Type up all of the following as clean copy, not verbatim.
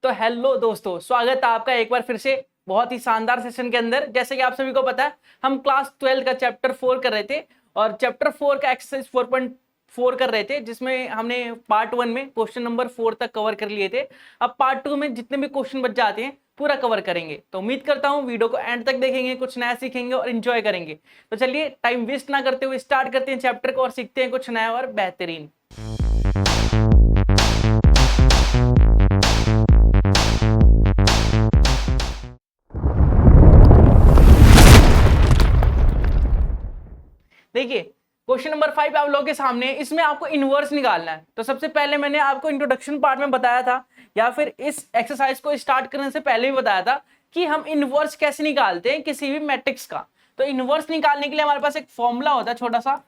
तो हेलो दोस्तों, स्वागत है आपका एक बार फिर से बहुत ही शानदार सेशन के अंदर। जैसे कि आप सभी को पता है, हम क्लास 12 का चैप्टर 4 कर रहे थे और चैप्टर 4 का एक्सरसाइज 4.4 कर रहे थे, जिसमें हमने पार्ट 1 में क्वेश्चन नंबर 4 तक कवर कर लिए थे। अब पार्ट 2 में जितने भी क्वेश्चन बच जाते हैं पूरा कवर करेंगे। तो उम्मीद करता हूं वीडियो को एंड तक देखेंगे, कुछ नया सीखेंगे और एंजॉय करेंगे। तो चलिए टाइम वेस्ट ना करते हुए स्टार्ट करते हैं चैप्टर को और सीखते हैं कुछ नया और बेहतरीन। देखिए क्वेश्चन नंबर 5 आप लोगों के सामने, इसमें आपको इनवर्स निकालना है। तो सबसे पहले मैंने आपको इंट्रोडक्शन पार्ट में बताया था या फिर इस एक्सरसाइज को स्टार्ट करने से पहले भी बताया था कि हम इनवर्स कैसे निकालते हैं किसी भी मैट्रिक्स का। तो इनवर्स निकालने के लिए हमारे पास एक फॉर्मूला होता है छोटा सा।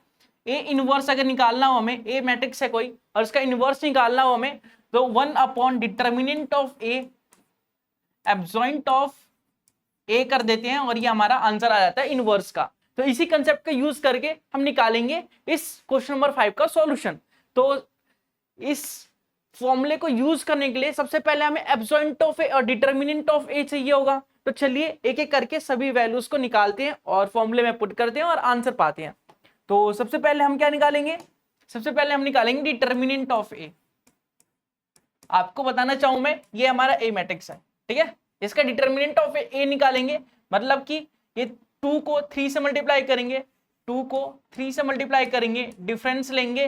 ए इनवर्स अगर निकालना हो हमें, ए मैट्रिक्स है कोई और उसका इनवर्स निकालना हो हमें, तो 1 determinant of A adjoint of ए कर देते हैं और ये हमारा आंसर आ जाता है इनवर्स का। तो इसी कंसेप्ट का यूज करके हम निकालेंगे इस क्वेश्चन नंबर 5 का सॉल्यूशन। तो इस फॉर्मूले को यूज करने के लिए सबसे पहले हमें एब्सॉइंट ऑफ ए और डिटर्मिनेंट ऑफ ए चाहिए होगा। तो चलिए एक एक करके सभी वैल्यूज को निकालते हैं और फॉर्मूले में पुट करते हैं और आंसर पाते हैं। तो सबसे पहले हम क्या निकालेंगे? सबसे पहले हम निकालेंगे डिटर्मिनेंट ऑफ ए। आपको बताना चाहूं मैं, ये हमारा ए मैट्रिक्स है, ठीक है। इसका डिटर्मिनेंट ऑफ ए निकालेंगे, मतलब कि ये 2 को 3 से मल्टीप्लाई करेंगे, 2 को 3 से मल्टीप्लाई करेंगे, डिफरेंस लेंगे,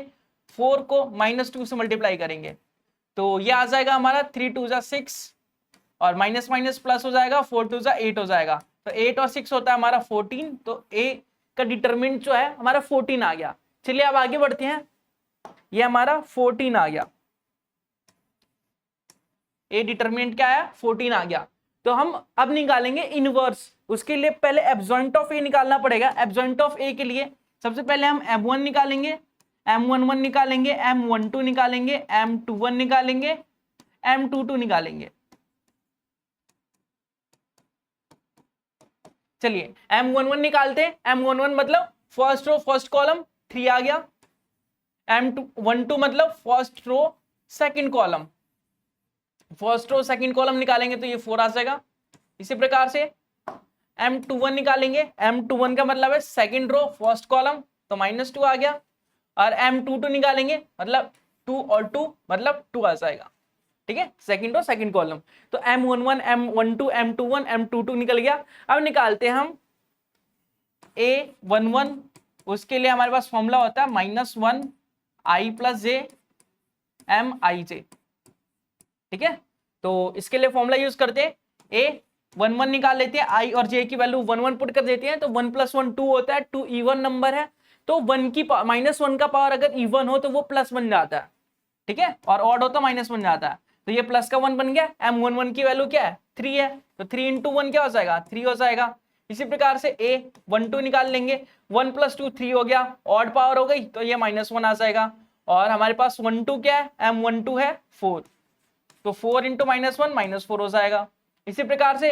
4 को -2 से मल्टीप्लाई करेंगे। तो ये आ जाएगा हमारा 3 2 जा 6 और माइनस माइनस प्लस हो जाएगा, 4 2 जा 8 हो जाएगा। तो 8 और 6 होता है हमारा 14। तो ए का डिटर्मिनेंट जो है हमारा 14 आ गया। चलिए अब आगे बढ़ते हैं। ये हमारा 14 आ गया, ए डिटर्मिनेंट क्या है? 14 आ गया। तो हम अब निकालेंगे इनवर्स। उसके लिए पहले एब्सॉइंट ऑफ ए निकालना पड़ेगा। एब्सॉइंट ऑफ ए के लिए सबसे पहले हम m1 निकालेंगे, m11 निकालेंगे, m12 निकालेंगे, m21 निकालेंगे, m22 निकालेंगे। चलिए m11 निकालते हैं। m11 मतलब फर्स्ट रो फर्स्ट कॉलम 3 आ गया। m12 मतलब first row second column, first row second column निकालेंगे तो ये 4 आ जाएगा। इसी प्रकार से m21 निकालेंगे, m21 का मतलब है सेकंड रो फर्स्ट कॉलम, तो -2 आ गया। और m22 निकालेंगे मतलब 2 और 2 मतलब 2 आ जाएगा, ठीक है, सेकंड रो सेकंड कॉलम। तो m11 m12 m21 m22 निकल गया। अब निकालते हैं हम a11। उसके लिए हमारे पास फॉर्मूला होता है -1 i + j mij, ठीक है। तो इसके लिए फॉर्मूला यूज करते हैं, a11 निकाल लेते हैं, i और j की वैल्यू 1 1 पुट कर देते हैं। तो 1 + 1 2 होता है, 2 इवन नंबर है। तो 1 की -1 का पावर अगर इवन हो तो वो प्लस बन जाता है, ठीक है, और ऑड हो तो माइनस बन जाता है। तो ये प्लस का 1 बन गया। m11 की वैल्यू क्या है? 3 है, तो 3 × 1 क्या हो जाएगा? 3 हो जाएगा। इसी प्रकार से a12 निकाल लेंगे, 1 + 2 3 हो गया, ऑड पावर हो गई तो ये -1 आ जाएगा। और हमारे पास 1 2 क्या है? m12 है 4, तो 4 × -1 -4 हो जाएगा। इसी प्रकार से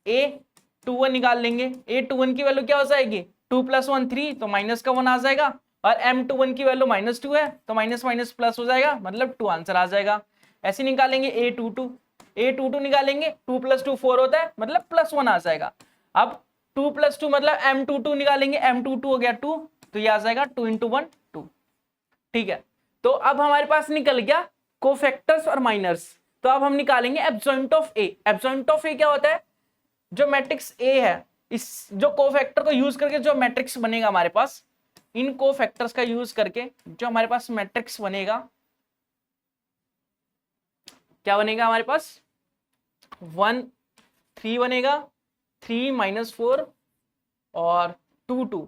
a21 निकाल लेंगे, a21 की वैल्यू क्या हो जाएगी? 2 + 1 3, तो माइनस का 1 आ जाएगा। और m21 की वैल्यू -2 है, तो माइनस माइनस प्लस हो जाएगा, मतलब 2 आंसर आ जाएगा। ऐसे निकालेंगे a22 निकालेंगे, 2 + 2 4 होता है, मतलब +1 आ जाएगा। अब 2 + 2 मतलब m22 निकालेंगे, m22 हो गया 2, तो ये आ जाएगा 2 × 1 2, ठीक है। तो अब हमारे पास निकल गया कोफैक्टर्स और माइनर्स। तो अब हम निकालेंगे एब्सॉइंट ऑफ ए। एब्सॉइंट ऑफ ए क्या होता है? जो मैट्रिक्स ए है, इस जो कोफैक्टर को यूज करके जो मैट्रिक्स बनेगा हमारे पास, इन कोफैक्टर्स का यूज करके जो हमारे पास मैट्रिक्स बनेगा, क्या बनेगा हमारे पास? 1 3 बनेगा, 3 -4 और 2 2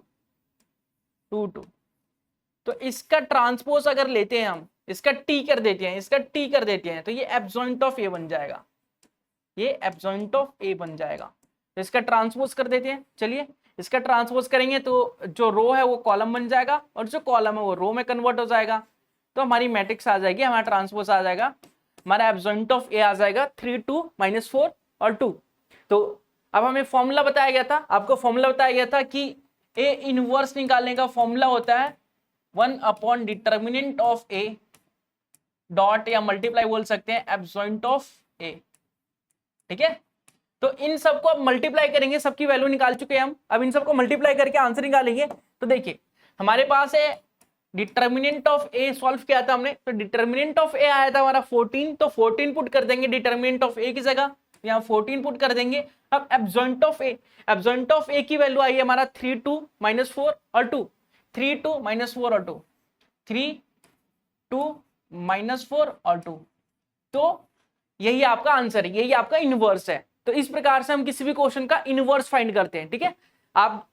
2 2। तो इसका ट्रांसपोज अगर लेते हैं हम, इसका टी कर देते हैं, इसका टी कर देते हैं, तो ये एब्सॉइंट ऑफ ए बन जाएगा, ये एब्सॉइंट ऑफ ए बन जाएगा। तो इसका ट्रांसपोज कर देते हैं। चलिए इसका ट्रांसपोज करेंगे तो जो रो है वो कॉलम बन जाएगा और जो कॉलम है वो रो में कन्वर्ट हो जाएगा। तो हमारी मैट्रिक्स आ जाएगी, हमारा ट्रांसपोज आ जाएगा, हमारा एब्सॉइंट ऑफ ए आ जाएगा 3 2 -4 और 2। तो अब हमें फॉर्मूला बताया गया था, आपको फॉर्मूला बताया गया था कि ए इनवर्स निकालने का फॉर्मूला होता है 1 डिटर्मिनेंट ऑफ ए डॉट या मल्टीप्लाई बोल सकते हैं एब्सॉइंट ऑफ ए, ठीक है। तो इन सबको अब मल्टीप्लाई करेंगे, सबकी वैल्यू निकाल चुके हैं हम, अब इन सबको मल्टीप्लाई करके आंसर निकालेंगे। तो देखिए हमारे पास है डिटर्मिनेंट ऑफ ए सॉल्व किया था हमने, तो डिटर्मिनेंट ऑफ ए आया था हमारा 14, तो 14 पुट कर देंगे डिटर्मिनेंट ऑफ ए की जगह, यहाँ 14 पुट कर देंगे। अब एब्सॉइंट ऑफ ए, एब्सॉइंट ऑफ ए की वैल्यू आई है हमारा 3 2 -4 और 2, 3 2 -4 और 2, 3 2 -4 और 2, तो यही आपका आंसर है, यही आपका इनवर्स है। तो इस प्रकार से हम किसी भी क्वेश्चन का इनवर्स फाइंड करते हैं, ठीक है। आप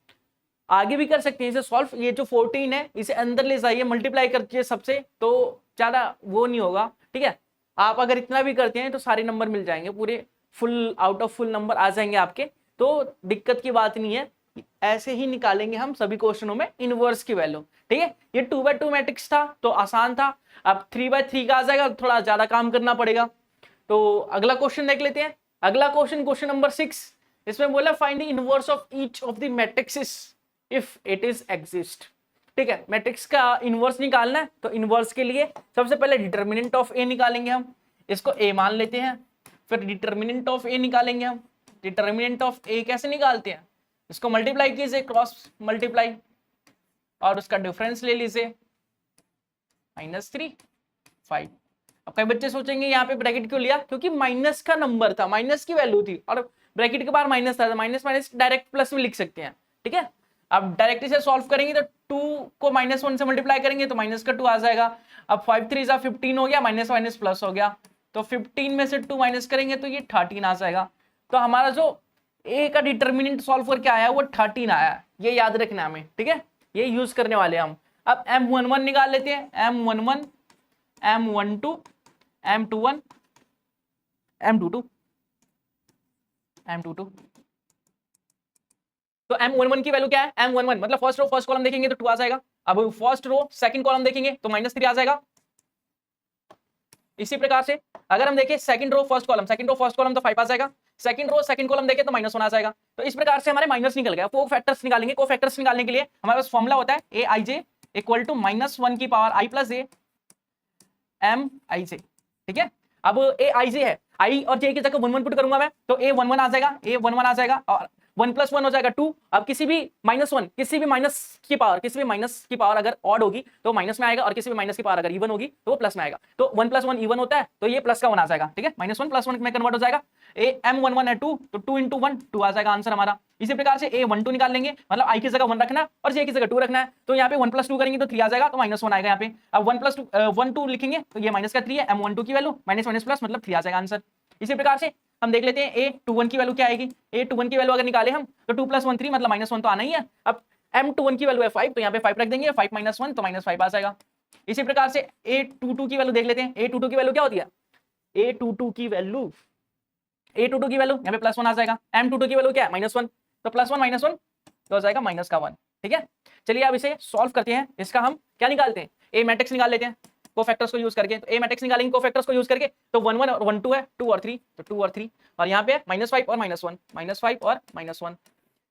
आगे भी कर सकते हैं इसे सॉल्व, ये जो 14 है इसे अंदर ले जाइए, मल्टीप्लाई करके सबसे, तो ज्यादा वो नहीं होगा, ठीक है। आप अगर इतना भी करते हैं तो सारे नंबर मिल जाएंगे, पूरे full out of full number आ जाएंगे आपके, तो दिक्कत की बात नहीं है। ऐसे ही निकालेंगे हम सभी क्वेश्चनों में इनवर्स की वैल्यू, ठीक है। ये 2x2 मैट्रिक्स था तो आसान था, अब 3x3 का आ जाएगा, थोड़ा ज्यादा काम करना पड़ेगा। तो अगला क्वेश्चन देख लेते हैं। अगला क्वेश्चन, क्वेश्चन नंबर 6, इसमें बोला find the inverse of each of the matrixes if it is exist, ठीक है। मैट्रिक्स का इनवर्स निकालना है, तो इनवर्स के लिए सबसे पहले डिटर्मिनेंट ऑफ ए निकालेंगे हम, इसको ए मान लेते हैं, फिर डिटर्मिनेंट ऑफ ए निकालेंगे हम। डिटर्मिनेंट ऑफ ए कैसे निकालते हैं, इसको मल्टीप्लाई कीजिए, क्रॉस मल्टीप्लाई, और उसका डिफरेंस ले लीजिए -3 5। अब कई बच्चे सोचेंगे यहाँ पे ब्रैकेट क्यों लिया, क्योंकि माइनस का नंबर था, माइनस की वैल्यू थी और ब्रैकेट के बाहर माइनस था, माइनस माइनस डायरेक्ट प्लस में लिख सकते हैं, ठीक है। अब डायरेक्ट इसे सॉल्व करेंगे तो 2 को -1 से मल्टीप्लाई करेंगे तो माइनस का 2 आ जाएगा। अब 5 3 15 हो गया, माइनस माइनस प्लस हो गया, तो 15 में से 2 माइनस करेंगे तो ये 13 आ जाएगा। तो हमारा जो ए का डिटर्मिनेंट सॉल्व करके आया वो 13 आया, ये याद रखना हमें, ठीक है, ये यूज करने वाले हम। अब M11 निकाल लेते हैं, M11 M12 M21 M22 M22। तो M11 की वैल्यू क्या है, M11 मतलब फर्स्ट रो फर्स्ट कॉलम देखेंगे तो 2 आ जाएगा। अब फर्स्ट रो सेकंड कॉलम देखेंगे तो -3 आ जाएगा। इसी प्रकार से अगर हम देखें सेकंड रो फर्स्ट कॉलम तो 5 आ जाएगा। सेकंड रो सेकंड कॉलम देखें तो -1 आ जाएगा। तो इस प्रकार से हमारे माइनस निकल गया। को फैक्टर्स निकालेंगे, को फैक्टर्स निकालने के लिए हमारे पास फॉर्मूला होता है aij इक्वल टू -1 की power i plus a mij, ठीक है। अब aij है, i और j की जगह 1 1 पुट करूंगा मैं, तो a 1 1 आ जाएगा, a 1 1 आ जाएगा, और 1 + 1 हो जाएगा 2। अब किसी भी -1, किसी भी माइनस की पावर अगर ऑड होगी तो माइनस में आएगा, और किसी भी माइनस की पावर अगर इवन होगी तो वो प्लस में आएगा। तो 1 + 1 इवन होता है, तो ये प्लस का 1 आ जाएगा, ठीक है। -1 + 1 में कन्वर्ट हो जाएगा। M11 है 2, तो 2 × 1 2 आ जाएगा आंसर हमारा। इसी प्रकार से A12 निकाल लेंगे, मतलब i की जगह 1 रखना और j की जगह 2 रखना है। तो यहाँ पे 1 + 2 करेंगे तो 3 आ जाएगा, तो -1 आएगा यहाँ पे। अब 1 + 2 1 2 लिखेंगे तो ये माइनस का 3 है, M12 की वैल्यू माइनस प्लस मतलब 3 आ जाएगा आंसर। इसी प्रकार से हम देख लेते हैं A21 की वैल्यू क्या आएगी। A21 की वैल्यू अगर निकाले हम तो 2 + 1 3 मतलब -1 तो आना ही है। अब M21 की वैल्यू है 5, तो यहाँ पे 5 रख देंगे, 5 - 1 तो -5 आ जाएगा। इसी प्रकार से A22 की वैल्यू देख लेते हैं। A22 की वैल्यू क्या होती है, A22 की वैल्यू यहाँ पे +1 आ जाएगा। M22 की वैल्यू क्या है, -1, तो +1 - 1 तो हो जाएगा -1, ठीक है। चलिए अब इसे सॉल्व करते हैं। इसका हम क्या निकालते हैं, ए मैट्रिक्स निकाल लेते हैं कोफैक्टर्स को यूज करके। तो ए मैट्रिक्स निकालेंगे कोफैक्टर्स को यूज करके, तो 1 1 और 1 2 है, 2 और 3 तो 2 और 3, और यहाँ पे -5 और -1, -5 और -1।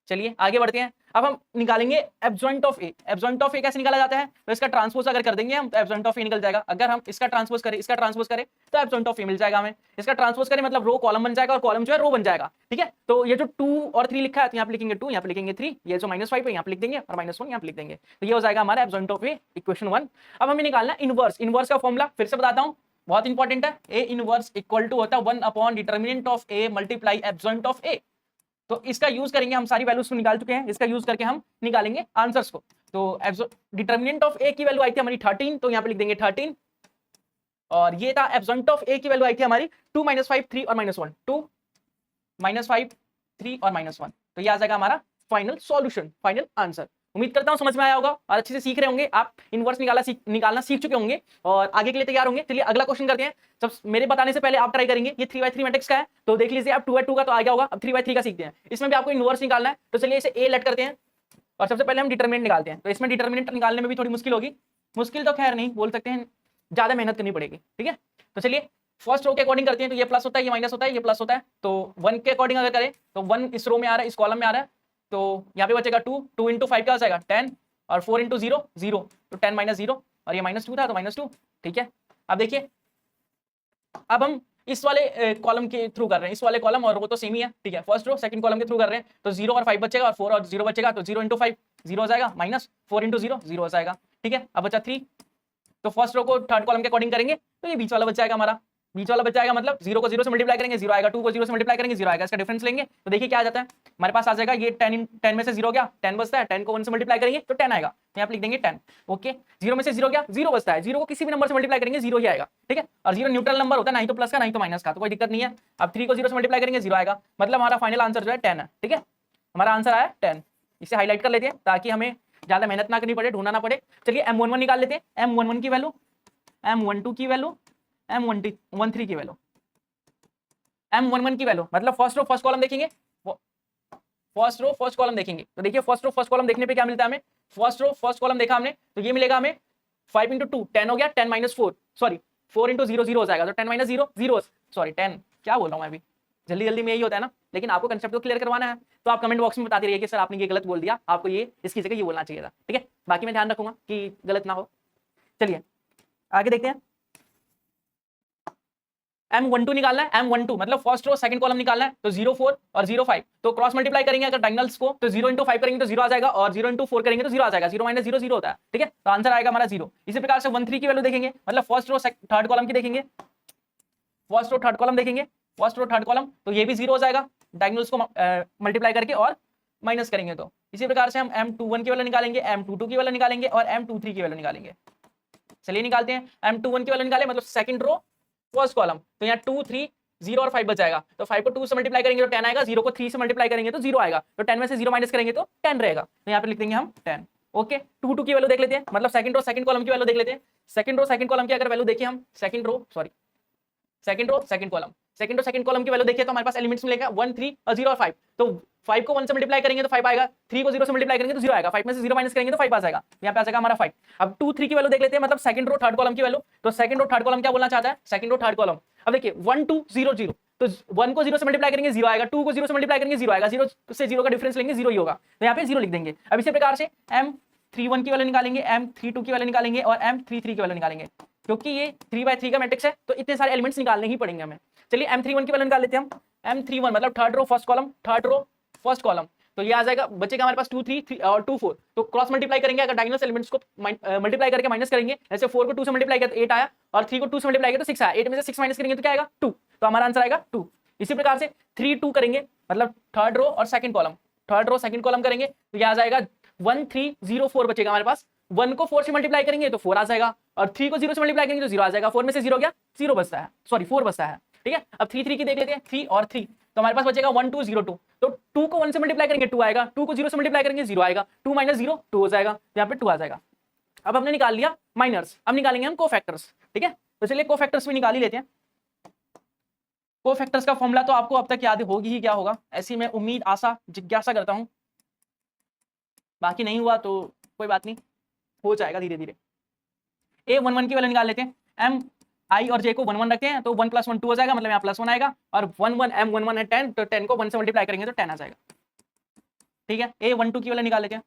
चलिए आगे बढ़ते हैं। अब हम निकालेंगे एब्सॉइंट ऑफ ए। एब्सॉइंट ऑफ ए कैसे निकाला जाता है, तो इसका ट्रांसपोज अगर कर देंगे हम तो एब्सॉइंट ऑफ ए निकल जाएगा। अगर हम इसका ट्रांसपोज करें तो एब्सॉइंट ऑफ ए मिल जाएगा हमें। इसका ट्रांसपोज करें मतलब रो कॉलम बन जाएगा और कॉलम जो है रो बन जाएगा, ठीक है। तो ये जो 2 और 3 लिखा है तो यहाँ पे लिखेंगे 2, यहाँ पे लिखेंगे 3, ये जो -5 है यहाँ पे लिख देंगे और -1 यहाँ पे लिख देंगे। तो ये हो जाएगा हमारा एब्सॉइंट ऑफ ए, इक्वेशन 1। अब हमें निकालना इनवर्स। इनवर्स का फॉर्मूला फिर से बताता हूँ, बहुत इंपॉर्टेंट है। ए इनवर्स इक्वल टू होता है 1 determinant of A multiply adjoint of A. तो इसका यूज करेंगे, हम सारी वैल्यूज को निकाल चुके हैं, इसका यूज करके हम निकालेंगे आंसर्स को। तो डिटर्मिनेंट ऑफ ए की वैल्यू आई थी हमारी 13, तो यहाँ पे लिख देंगे 13, और ये था एब्सॉइंट ऑफ ए की वैल्यू आई थी हमारी 2 - 5 3 और -1, 2 - 5 3 और -1। तो ये आ जाएगा हमारा फाइनल सॉल्यूशन, फाइनल आंसर। उम्मीद करता हूं समझ में आया होगा और अच्छे से सीख रहे होंगे आप, इनवर्स निकालना सीख चुके होंगे और आगे के लिए तैयार होंगे। चलिए अगला क्वेश्चन करते हैं। सब मेरे बताने से पहले आप ट्राई करेंगे। ये 3x3 मैट्रिक्स का है, तो देख लीजिए आप 2x2 का तो आ गया होगा। अब 3x3 का सीखते हैं, इसमें भी आपको इनवर्स निकालना है। तो चलिए इसे ए लेट करते हैं और सबसे पहले हम डिटर्मिनेंट निकालते हैं। तो इसमें डिटर्मिनेंट निकालने में भी थोड़ी मुश्किल होगी, मुश्किल तो खैर नहीं बोल सकते हैं, ज्यादा मेहनत करनी पड़ेगी, ठीक है। तो चलिए फर्स्ट रो के अकॉर्डिंग करते हैं। तो ये प्लस होता है, ये माइनस होता है, ये प्लस होता है। तो 1 के अकॉर्डिंग अगर करें तो 1 इस रो में आ रहा है, इस कॉलम में आ रहा है, तो यहाँ पे बचेगा 2 × 5 क्या हो जाएगा 10, और 4 × 0 0, तो 10 - 0, और ये -2 था तो -2, ठीक है। अब देखिए अब हम इस वाले कॉलम के थ्रू कर रहे हैं, इस वाले कॉलम और रो तो सेम ही है, ठीक है, फर्स्ट रो सेकंड कॉलम के थ्रू कर रहे हैं, तो 0 और 5 बचेगा और 4 और 0 बचेगा, तो 0 × 5 0 हो जाएगा, माइनस 4 × 0 0 हो जाएगा, ठीक है। अब बचा 3, तो फर्स्ट रो को थर्ड कॉलम के अकॉर्डिंग करेंगे तो ये बीच वाला बच जाएगा हमारा, बीच वाला बच जाएगा, मतलब 0 को 0 से मल्टीप्लाई करेंगे 0 आएगा, 2 को 0 से मल्टीप्लाई करेंगे 0 आएगा, इसका डिफरेंस लेंगे तो देखिए क्या आ जाता है हमारे पास, आ जाएगा ये 10 में से 0 गया 10 बचता है, 10 को 1 से मल्टीप्लाई करेंगे तो 10 आएगा, तो यहाँ पे लिख देंगे 10, ओके। 0 में से 0 गया 0 बचता है, 0 को किसी भी नंबर से मल्टीप्लाई करेंगे 0 ही आएगा, ठीक है, और 0 न्यूट्रल नंबर होता है, ना ही तो प्लस का ना ही तो माइनस का, तो कोई दिक्कत नहीं है। अब 3 को 0 से मल्टीप्लाई करेंगे 0 आएगा, मतलब हमारा फाइनल आंसर जो है 10 है, ठीक है, हमारा आंसर आया 10। इसे हाईलाइट कर लेते हैं ताकि हमें ज्यादा मेहनत ना करनी पड़े, ढूंढना ना पड़े। चलिए M11 निकाल लेते हैं, M11 की वैल्यू, M12 की वैल्यू, M13 की वैल्यू, M11 की वैल्यू मतलब फर्स्ट रो फर्स्ट कॉलम देखेंगे, फर्स्ट रो फर्स्ट कॉलम देखेंगे तो देखिए फर्स्ट रो फर्स्ट कॉलम देखने पे क्या मिलता है हमें, फर्स्ट रो फर्स्ट कॉलम देखा हमने तो ये मिलेगा हमें 5 × 2 10 हो गया, 10 - 4 सॉरी 4 × 0 0 हो जाएगा, तो 10 - 0 0 सॉरी 10, क्या बोल रहा हूँ मैं अभी, जल्दी जल्दी में यही होता है ना, लेकिन आपको कंसेप्ट को क्लियर करवाना है तो आप कमेंट बॉक्स में बताते रहिए कि सर आपने ये गलत बोल दिया, आपको ये इसकी जगह ये बोलना चाहिए था, ठीक है, बाकी मैं ध्यान रखूंगा कि गलत ना हो। चलिए आगे देखते हैं, M12 निकालना है, M12 मतलब फर्स्ट रो सेकंड कॉलम निकालना है, तो 0 4 और 0 5 तो क्रॉस मल्टीप्लाई करेंगे अगर डायगोनल्स को, तो 0 × 5 करेंगे तो 0 आ जाएगा और 0 × 4 करेंगे तो 0 आ जाएगा, 0 - 0 0 होता है, ठीक है, तो आंसर आएगा हमारा 0। इसी प्रकार से 1 3 की वैल्यू देखेंगे, मतलब फर्स्ट रो थर्ड कॉलम की देखेंगे, फर्स्ट रो थर्ड कॉलम देखेंगे, फर्स्ट रो थर्ड कॉलम तो ये भी 0 हो जाएगा, डायगोनल्स को मल्टीप्लाई करके और माइनस करेंगे तो इसी प्रकार से हम M21 की वैल्यू निकालेंगे, M22 की वैल्यू निकालेंगे और M23 की वैल्यू निकालेंगे। चलिए निकालते हैं, M21 की वैल्यू निकाले मतलब सेकंड रो फर्स्ट कॉलम, तो यहाँ 2 3 0 और 5 बच जाएगा, तो 5 को 2 से मल्टीप्लाई करेंगे तो 10 आएगा, 0 को 3 से मल्टीप्लाई करेंगे तो 0 आएगा, तो 10 में से 0 माइनस करेंगे तो 10 रहेगा, तो यहाँ पे लिख देंगे हम 10, ओके। 2 2 की वैल्यू देख लेते हैं, मतलब सेकंड रो सेकंड कॉलम की वैल्यू देख लेते हैं, सेकंड रो सेकंड कॉलम की अगर वैल्यू देखिए हम, second row sorry second row second column, second row second column की वैल्यू देखिए तो हमारे पास एलिमेंट्स मिलेगा 1 3 और 0 और 5, तो 5 को 1 से मल्टीप्लाई करेंगे तो 5 आएगा, 3 को 0 से मल्टीप्लाई करेंगे तो 0 आएगा, 5 में से 0 माइनस करेंगे तो 5 आ जाएगा, यहाँ पे आ जाएगा हमारा 5। अब 2 3 की वैल्यू देख लेते हैं, मतलब सेकंड रो थर्ड कॉलम की वैल्यू, तो सेकंड रो थर्ड कॉलम क्या बोलना चाहता है, सेकंड रो थर्ड कॉलम, अब देखिए 1 2 0 0 तो 1 को 0 से मल्टीप्लाई करेंगे 0 आएगा, 2 को 0 से मल्टीप्लाई करेंगे 0 आएगा, 0 से 0 का डिफरेंस लेंगे 0 ही होगा, तो यहाँ पे 0 लिख देंगे। अब इसी प्रकार से M31 की वैल्यू निकालेंगे, M32 की वैल्यू निकालेंगे और M33 की वैल्यू निकालेंगे, क्योंकि ये 3/3 का मैट्रिक्स है तो इतने सारे एलिमेंट्स निकालने ही पड़ेंगे हमें। चलिए M31 की वैल्यू निकाल लेते हैं हम, M31 मतलब third row first column, third row first column, तो ये आ जाएगा, बचेगा हमारे पास 2 3 और 2 4, तो क्रॉस मल्टीप्लाई करेंगे अगर डायगोनल एलिमेंट्स को मल्टीप्लाई करके माइनस करेंगे, जैसे 4 को 2 से मल्टीप्लाई किया तो 8 आया और 3 को 2 से मल्टीप्लाई किया तो 6 आया, 8 में से 6 माइनस करेंगे तो क्या आएगा 2, तो हमारा आंसर आएगा 2। इसी प्रकार से 3 2 करेंगे, मतलब थर्ड रो और second column, third row second column करेंगे तो ये आ जाएगा 1 3 0 4 बचेगा हमारे पास, 1 को 4 से मल्टीप्लाई करेंगे तो 4 आ जाएगा और 3 को 0 से मल्टीप्लाई करेंगे तो 0 आ जाएगा, 4 में से 0 गया 0 बचता है, सॉरी 4 बचता है, ठीक है। अब 3 3 की देख लेते हैं, 3 और 3 तो हमारे पास बचेगा 1 2 0 2, तो 2 को 1 से मल्टीप्लाई करेंगे 2 आएगा, 2 को 0 से मल्टीप्लाई करेंगे 0 आएगा, 2 - 0 2 हो जाएगा, तो यहाँ पे 2 आ जाएगा। अब हमने निकाल लिया माइनर्स, अब निकालेंगे हम कोफैक्टर्स, ठीक है, तो चलिए कोफैक्टर्स भी निकाल ही लेते हैं। कोफैक्टर्स का फॉर्मूला तो आपको अब तक याद होगी ही, क्या होगा ऐसी मैं उम्मीद आशा जिज्ञासा करता हूं, बाकी नहीं हुआ तो कोई बात नहीं, हो जाएगा धीरे धीरे। A11 की वैल्यू निकाल लेते हैं, M I और J को 1 1 रखते हैं तो 1 + 1 2 हो जाएगा, मतलब यहाँ +1 आएगा और 1 1 M11 है 10, तो 10 को 1 से मल्टीप्लाई करेंगे तो 10 आ जाएगा, ठीक है। A12 की वैल्यू निकाल लेते हैं,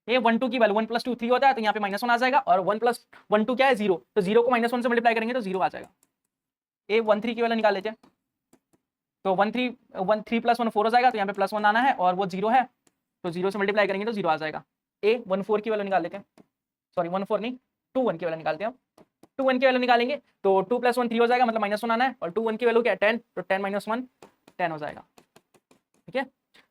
A12 की वैल्यू 1 + 2 3 होता है, तो यहाँ पे -1 आ जाएगा और 1 + 1 2 क्या है 0, तो 0 को -1 से मल्टीप्लाई करेंगे तो 0 आ जाएगा। A13 की वैल्यू निकाल लेते हैं, तो 1 3 + 1 4 हो जाएगा, तो यहाँ पे +1 आना है और वो 0 है, तो 0 से मल्टीप्लाई करेंगे तो 0 आ जाएगा। A14 की वैल्यू निकाल लेते हैं, सॉरी 14 नहीं 21 की वैल्यू निकालते हैं, 21 की वैल्यू निकालेंगे तो 2 + 1 3 हो जाएगा, मतलब -1 आना है और 21 की वैल्यू क्या है 10, तो 10 - 1 10 हो जाएगा, ठीक है।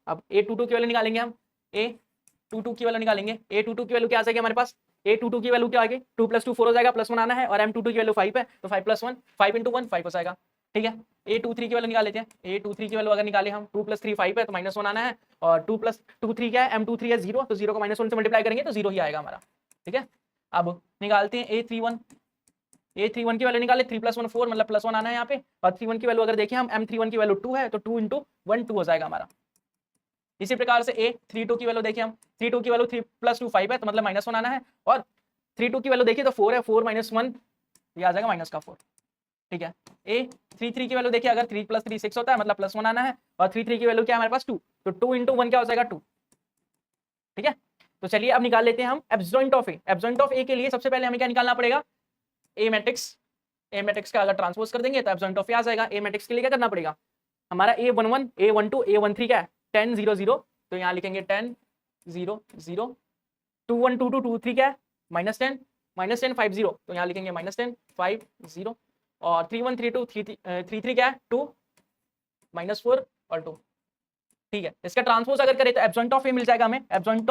अब A22 की वैल्यू निकालेंगे हम, A22 की वैल्यू निकालेंगे, A22 की वैल्यू क्या आ जाएगी हमारे पास, A22 की वैल्यू क्या आ गई 2 + 2 4 हो जाएगा, +1 आना है और M22 की वैल्यू 5 है, तो 5 + 1 5 × 1 5 हो जाएगा, ठीक है। A23 की वैल्यू निकाल लेते हैं, A23 की वैल्यू अगर निकाले हम 2 + 3 5 है, तो -1 आना है और 2 + 2 3 क्या है M23 है 0, तो 0 को -1 से मल्टीप्लाई करेंगे तो 0 ही आएगा हमारा, ठीक है। अब निकालते हैं A31 की वैल्यू निकाले, 3 + 1 4 मतलब +1 आना है यहाँ पे और 31 की वैल्यू अगर देखें हम M31 की वैल्यू 2 है, तो 2 × 1 2 हो जाएगा हमारा। इसी प्रकार से A32 की वैल्यू देखिए हम, 32 की वैल्यू 3 + 2 5 है, तो मतलब -1 आना है और 32 की वैल्यू देखिए तो 4 है, 4 - 1 ये आ जाएगा -4, ठीक है। A33 की वैल्यू देखिए, अगर 3 + 3 6 होता है, मतलब +1 आना है और 33 की वैल्यू क्या है हमारे पास 2, तो 2 × 1 क्या हो जाएगा 2, ठीक है। तो चलिए अब निकाल लेते हैं हम एब्सॉइंट ऑफ A। एब्सॉइंट ऑफ A के लिए सबसे पहले हमें क्या निकालना पड़ेगा, A मैट्रिक्स ए मैट्रिक्स का अगर ट्रांसपोज कर देंगे तो एब्सोल्यूट ऑफ ए आ जाएगा। ए मैट्रिक्स के लिए क्या करना पड़ेगा, हमारा A11 A12 A13 क्या है 10 0 0, तो यहाँ लिखेंगे 10 0 0। 21 2 2 2 3 क्या है -10 -10 5 0, तो यहाँ लिखेंगे -10 5 0। और 31 3 2 3 3 क्या है 2 -4 और 2, ठीक है। इसका ट्रांसपोज अगर करें तो एब्सोल्यूट ऑफ ए मिल जाएगा हमें, एब्सोल्यूट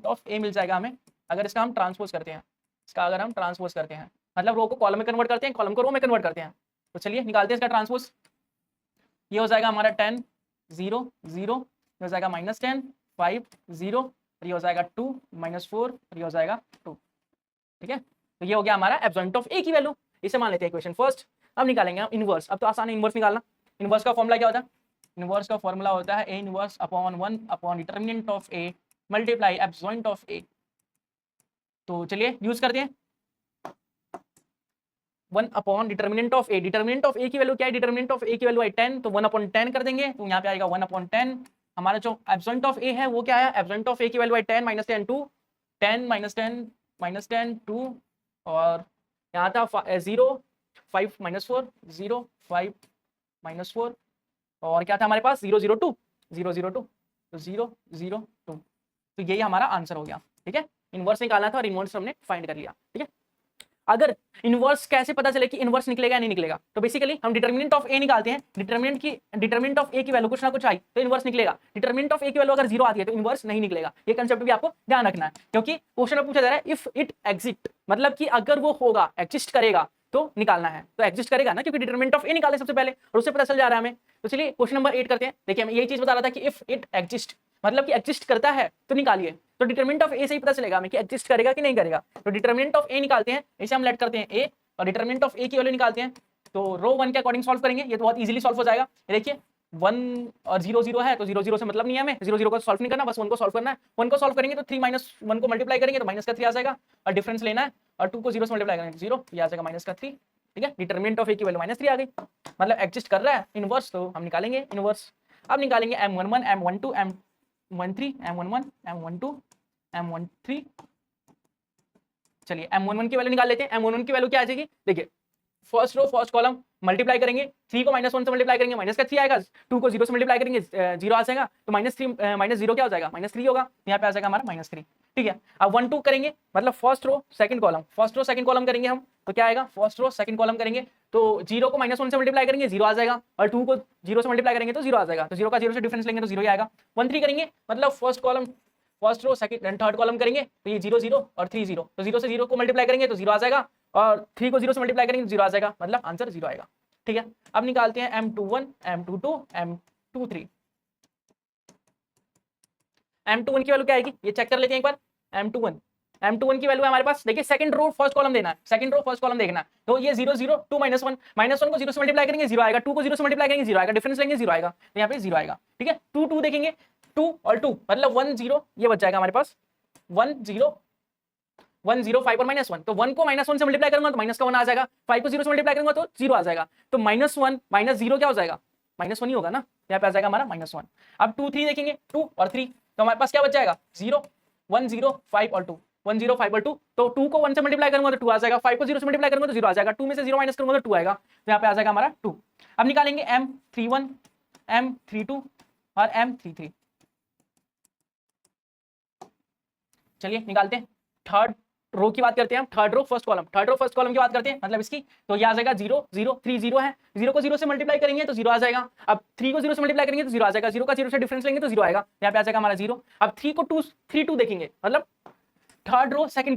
ऑफ ए मिल जाएगा हमें अगर इसका हम ट्रांसपोज करते हैं। इसका अगर हम ट्रांसपोज करते हैं मतलब रो को कॉलम में कन्वर्ट करते हैं, कॉलम को रो में कन्वर्ट करते हैं। तो चलिए निकालते हैं इसका ट्रांसपोज। ये हो जाएगा हमारा 10 0 0, ये हो जाएगा -10 5 0, और ये हो जाएगा 2 -4, और ये हो जाएगा 2, ठीक है। तो ये हो गया हमारा एब्सोल्यूट ऑफ ए की वैल्यू। इसे मान लेते हैं इक्वेशन फर्स्ट। अब निकालेंगे हम इनवर्स। अब तो आसान है इनवर्स निकालना। इनवर्स का फॉर्मूला क्या होता है, इनवर्स का फॉर्मूला होता है A inverse upon 1 upon determinant of A multiply absolute of A. तो चलिए यूज करते हैं 1 upon determinant of A. Determinant of A की वैल्यू क्या है, डिटरमिनेंट ऑफ ए की वैल्यू है 10, तो 1 अपॉन 10 कर देंगे, तो यहाँ पे आएगा 1 अपॉन 10। हमारा जो एब्सोल्यूट ऑफ ए है वो क्या है, एब्सोल्यूट ऑफ ए की वैल्यू है 10 -10 2, 10 -10 2, और यहाँ था 0 5 -4 0 5 -4, और क्या था हमारे पास 0 0 2 0 0 2, तो 0 0 2। तो यही हमारा आंसर हो गया, ठीक है। इनवर्स निकालना था और इनवर्स हमने फाइंड कर लिया, ठीक है। अगर इनवर्स कैसे पता चले कि इनवर्स निकलेगा या नहीं निकलेगा, तो बेसिकली हम डिटरमिनेंट ऑफ ए निकालते हैं। डिटरमिनेंट ऑफ ए की वैल्यू कुछ ना कुछ आई तो इनवर्स निकलेगा। डिटरमिनेंट ऑफ ए की वैल्यू अगर 0 आती है तो इनवर्स नहीं निकलेगा। ये कंसेप्ट भी आपको ध्यान रखना है, क्योंकि क्वेश्चन में पूछा जा रहा है इफ इट एग्जिस्ट, मतलब कि अगर वो होगा, एग्जिस्ट करेगा तो निकालना है। तो एग्जिस्ट करेगा ना, क्योंकि डिटरमिनेंट ऑफ ए निकाले सबसे पहले और उससे पता चल जा रहा है हमें। तो चलिए क्वेश्चन नंबर 8 करते हैं। देखिए मैं यही चीज बता रहा था कि इफ इट एग्जिस्ट मतलब कि एग्जिस्ट करता है तो निकालिए। तो डिटरमिनेंट ऑफ ए से ही पता चलेगा हमें कि एग्जिस्ट करेगा कि नहीं करेगा। तो डिटरमिनेंट ऑफ ए निकालते हैं, इसे हम लेट करते हैं ए, और डिटरमिनेंट ऑफ ए की वैल्यू निकालते हैं। तो रो 1 के अकॉर्डिंग सॉल्व करेंगे, ये तो बहुत इजीली सॉल्व हो जाएगा। ये देखिए 1 और 0 0 है, तो 0 0 से मतलब नहीं है हमें, 0 0 को सॉल्व नहीं करना, बस 1 को सॉल्व करना है। 1 को सॉल्व करेंगे तो 3 -1 को मल्टीप्लाई करेंगे तो माइनस का 3 आ जाएगा, और डिफरेंस लेना है, और 2 को 0 से मल्टीप्लाई करेंगे तो 0, ये आ जाएगा माइनस का 3, ठीक है। डिटरमिनेंट ऑफ ए की वैल्यू -3 आ गई, मतलब एग्जिस्ट कर रहा है इनवर्स, तो हम निकालेंगे इनवर्स। अब निकालेंगे M11 M12 M13 M11 M12 M13। चलिए M11 की वैल्यू निकाल लेते हैं। M11 की वैल्यू क्या आ जाएगी, देखिए first row first column multiply करेंगे, 3 को -1 से मल्टीप्लाई करेंगे माइनस का 3 आएगा, 2 को 0 से मल्टीप्लाई करेंगे 0 आ जाएगा, तो -0 क्या हो जाएगा -3 होगा, यहाँ पे आ जाएगा हमारा -3, ठीक है। अब 1 2 करेंगे मतलब फर्स्ट रो सेकंड कॉलम करेंगे हम, तो क्या आएगा फर्स्ट रो सेकंड कॉलम करेंगे, तो 0 को -1 से मल्टीप्लाई करेंगे 0 आ जाएगा, और 2 को 0 से मल्टीप्लाई करेंगे तो 0 आ जाएगा, तो 0 का 0 से डिफरेंस लेंगे तो 0 ही आएगा। 1 3 करेंगे मतलब first row second and third column करेंगे, तो ये 0 0 और 3 0, तो 0 से 0 को मल्टीप्लाई करेंगे तो 0 आ जाएगा, और 3 को 0 से मल्टीप्लाई करेंगे तो 0 आ जाएगा, मतलब आंसर 0 आएगा, ठीक है। अब निकालते हैं M21 M22 M23। M21 की वैल्यू क्या आएगी, ये चेक कर लेते हैं एक बार। M21 की वैल्यू है हमारे पास, देखिए सेकंड रो फर्स्ट कॉलम देना है, सेकंड रो फर्स्ट कॉलम देखना है, तो ये 0 0 2 -1 -1 को 0 से मल्टीप्लाई करेंगे 0 आएगा, 2 को 0 से मल्टीप्लाई करेंगे 0 आएगा, डिफरेंस लेंगे 0 आएगा, तो यहाँ पे 0 आएगा, ठीक है। 2 2 देखेंगे 2 और 2 मतलब 1 0, ये बच जाएगा हमारे पास 1 0 1 0 5 और -1, तो 1 को -1 से मल्टीप्लाई करूंगा तो माइनस का 1 आ जाएगा, 5 को 0 से मल्टीप्लाई करूंगा तो 0 आ जाएगा, तो -1 -0 क्या हो जाएगा -1 ही होगा ना, यहाँ पे आ जाएगा हमारा -1। अब 2 3 देखेंगे 2 और 3, तो हमारे पास क्या बच जाएगा 0 1 0 5 और 2 1 0 5 और 2, तो 2 को 1 से मल्टीप्लाई करूंगा तो 2 आ जाएगा, 5 को 0 से मल्टीप्लाई करूंगा तो 0 आ जाएगा, 2 में से 0 माइनस करूंगा तो 2 आएगा, तो यहाँ पे आ जाएगा हमारा 2। अब निकालेंगे M31 M32 और M33। चलिए निकालते हैं। थर्ड रो की बात करते हैं हम, थर्ड रो फर्स्ट कॉलम की बात करते हैं, मतलब इसकी, तो ये आ जाएगा 0 0 3 0 है, 0 को 0 से मल्टीप्लाई करेंगे तो 0 आ जाएगा, अब 3 को 0 से मल्टीप्लाई करेंगे तो 0 आ जाएगा, 0 का 0 से डिफरेंस लेंगे तो 0 आएगा, यहाँ पे आ जाएगा हमारा 0। अब 3 को 3 2 देखेंगे मतलब थर्ड रो सेकंड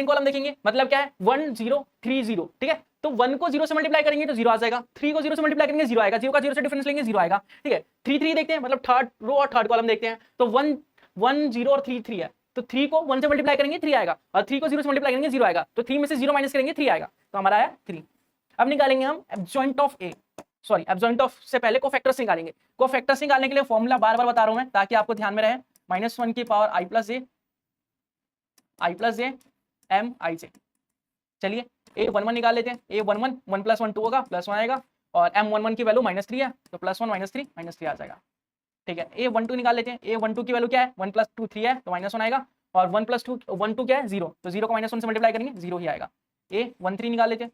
कॉलम देखेंगे, मतलब क्या है 1 0 3 0, ठीक है। तो 1 को 0 से मल्टीप्लाई करेंगे तो 0 आ जाएगा, 3 को 0 से मल्टीप्लाई करेंगे 0 आएगा, 0 का 0 से डिफरेंस लेंगे 0 आएगा, ठीक है। 3 3 देखते हैं, मतलब थर्ड रो और थर्ड कॉलम देखते हैं, तो 1 1 0 और 3 3 है, तो 3 को 1 से मल्टीप्लाई करेंगे 3 आएगा, और 3 को 0 से मल्टीप्लाई करेंगे 0 आएगा, तो 3 में से 0 माइनस करेंगे 3 आएगा, तो हमारा आया 3। अब निकालेंगे हम एब्सोल्यूट ऑफ से पहले कोफैक्टर्स निकालेंगे। कोफैक्टर्स निकालने के लिए फॉर्मूला बार बार बता रहा हूं मैं ताकि आपको ध्यान में रहे, -1 की power i plus J m i j। चलिए A11 निकाल लेते हैं। A11 1 + 1 2 होगा, +1 आएगा, और M11 की वैल्यू -3 है, तो +1 -3 आ जाएगा, ठीक है। A12 निकाल लेते हैं। A12 की वैल्यू क्या है 1 + 2 3 है, तो -1 आएगा, और 1 + 2 1 2 क्या है 0, तो 0 को -1 से मल्टीप्लाई करेंगे 0 ही आएगा, A13 निकाल लेते हैं,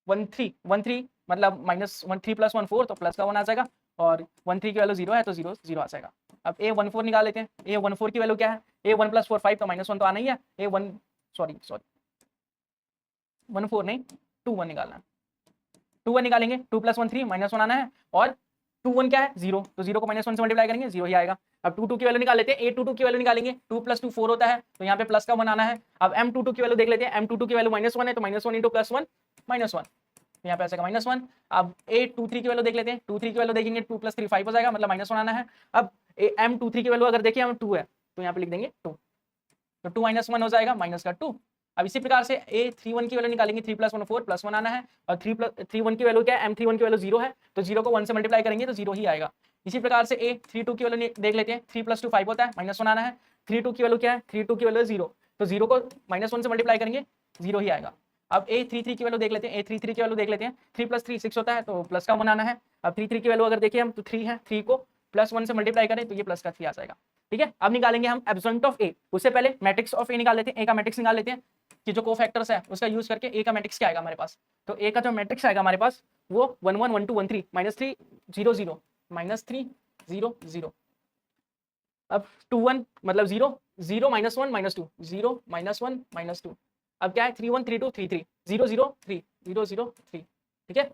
13 मतलब -3 + 1 4, तो प्लस का 1 आ जाएगा, और 13 की वैल्यू 0 है तो 0 0 आ जाएगा। अब A14 निकाल लेते हैं, A14 की वैल्यू क्या है, A1 + 4 5, तो -1 तो आना ही है, A1 सॉरी 14 नहीं 21 निकालना है, 21 निकालेंगे, 2 + 1 3, -1 आना है, और 21 क्या है 0, तो 0 को -1 से मल्टीप्लाई करेंगे 0 ही आएगा। अब 22 की वैल्यू निकाल लेते हैं, A22 की वैल्यू निकालेंगे, 2 + 2 4 होता है, तो यहाँ पे प्लस का 1 आना है। अब M22 की वैल्यू देख लेते हैं, M22 की वैल्यू -1 है, तो -1 × +1 -1, यहाँ पे आ जाएगा -1। अब A23 की वैल्यू देख लेते हैं, 23 की वैल्यू देखेंगे, 2 + 3 5 हो जाएगा, मतलब -1 आना है। अब M23 की वैल्यू अगर देखिए हम 2 है, तो यहाँ पे लिख देंगे 2, तो 2 - 1 हो जाएगा, -2। अब इसी प्रकार से A31 की वैल्यू निकालेंगे, 3 + 1 4, +1 आना है, और 31 की वैल्यू क्या है, M31 की वैल्यू 0 है, तो 0 को 1 से मल्टीप्लाई करेंगे तो 0 ही आएगा। इसी प्रकार से A32 की वैल्यू देख लेते हैं, 3 + 2 5 होता है, -1 आना है, 32 की वैल्यू क्या है, 32 की वैल्यू 0, तो 0 को -1 से मल्टीप्लाई करेंगे 0 ही आएगा। अब A33 की वैल्यू देख लेते हैं, A33 की वैल्यू देख लेते हैं, 3 + 3 6 होता है, तो प्लस का 1 आना है। अब 33 की वैल्यू अगर देखिए हम, तो 3 है, 3 को +1 से मल्टीप्लाई करें तो ये प्लस का 3 आ जाएगा। ठीक है, अब निकालेंगे हम एब्सोल्यूट ऑफ A, उससे पहले मैट्रिक्स ऑफ A निकाल लेते हैं, A का मैट्रिक्स निकाल लेते हैं कि जो कोफैक्टर्स है उसका यूज करके A का मैट्रिक्स क्या आएगा हमारे पास। तो A का जो मैट्रिक्स आएगा हमारे पास वो 1 1 1 2 1 3 -3 0 0 -3 0 0। अब 2 1 मतलब 0 0 -1 -2 0 -1 -2। अब क्या है 3 1 3 2 3 3 0 0 3 0 0 3। ठीक है,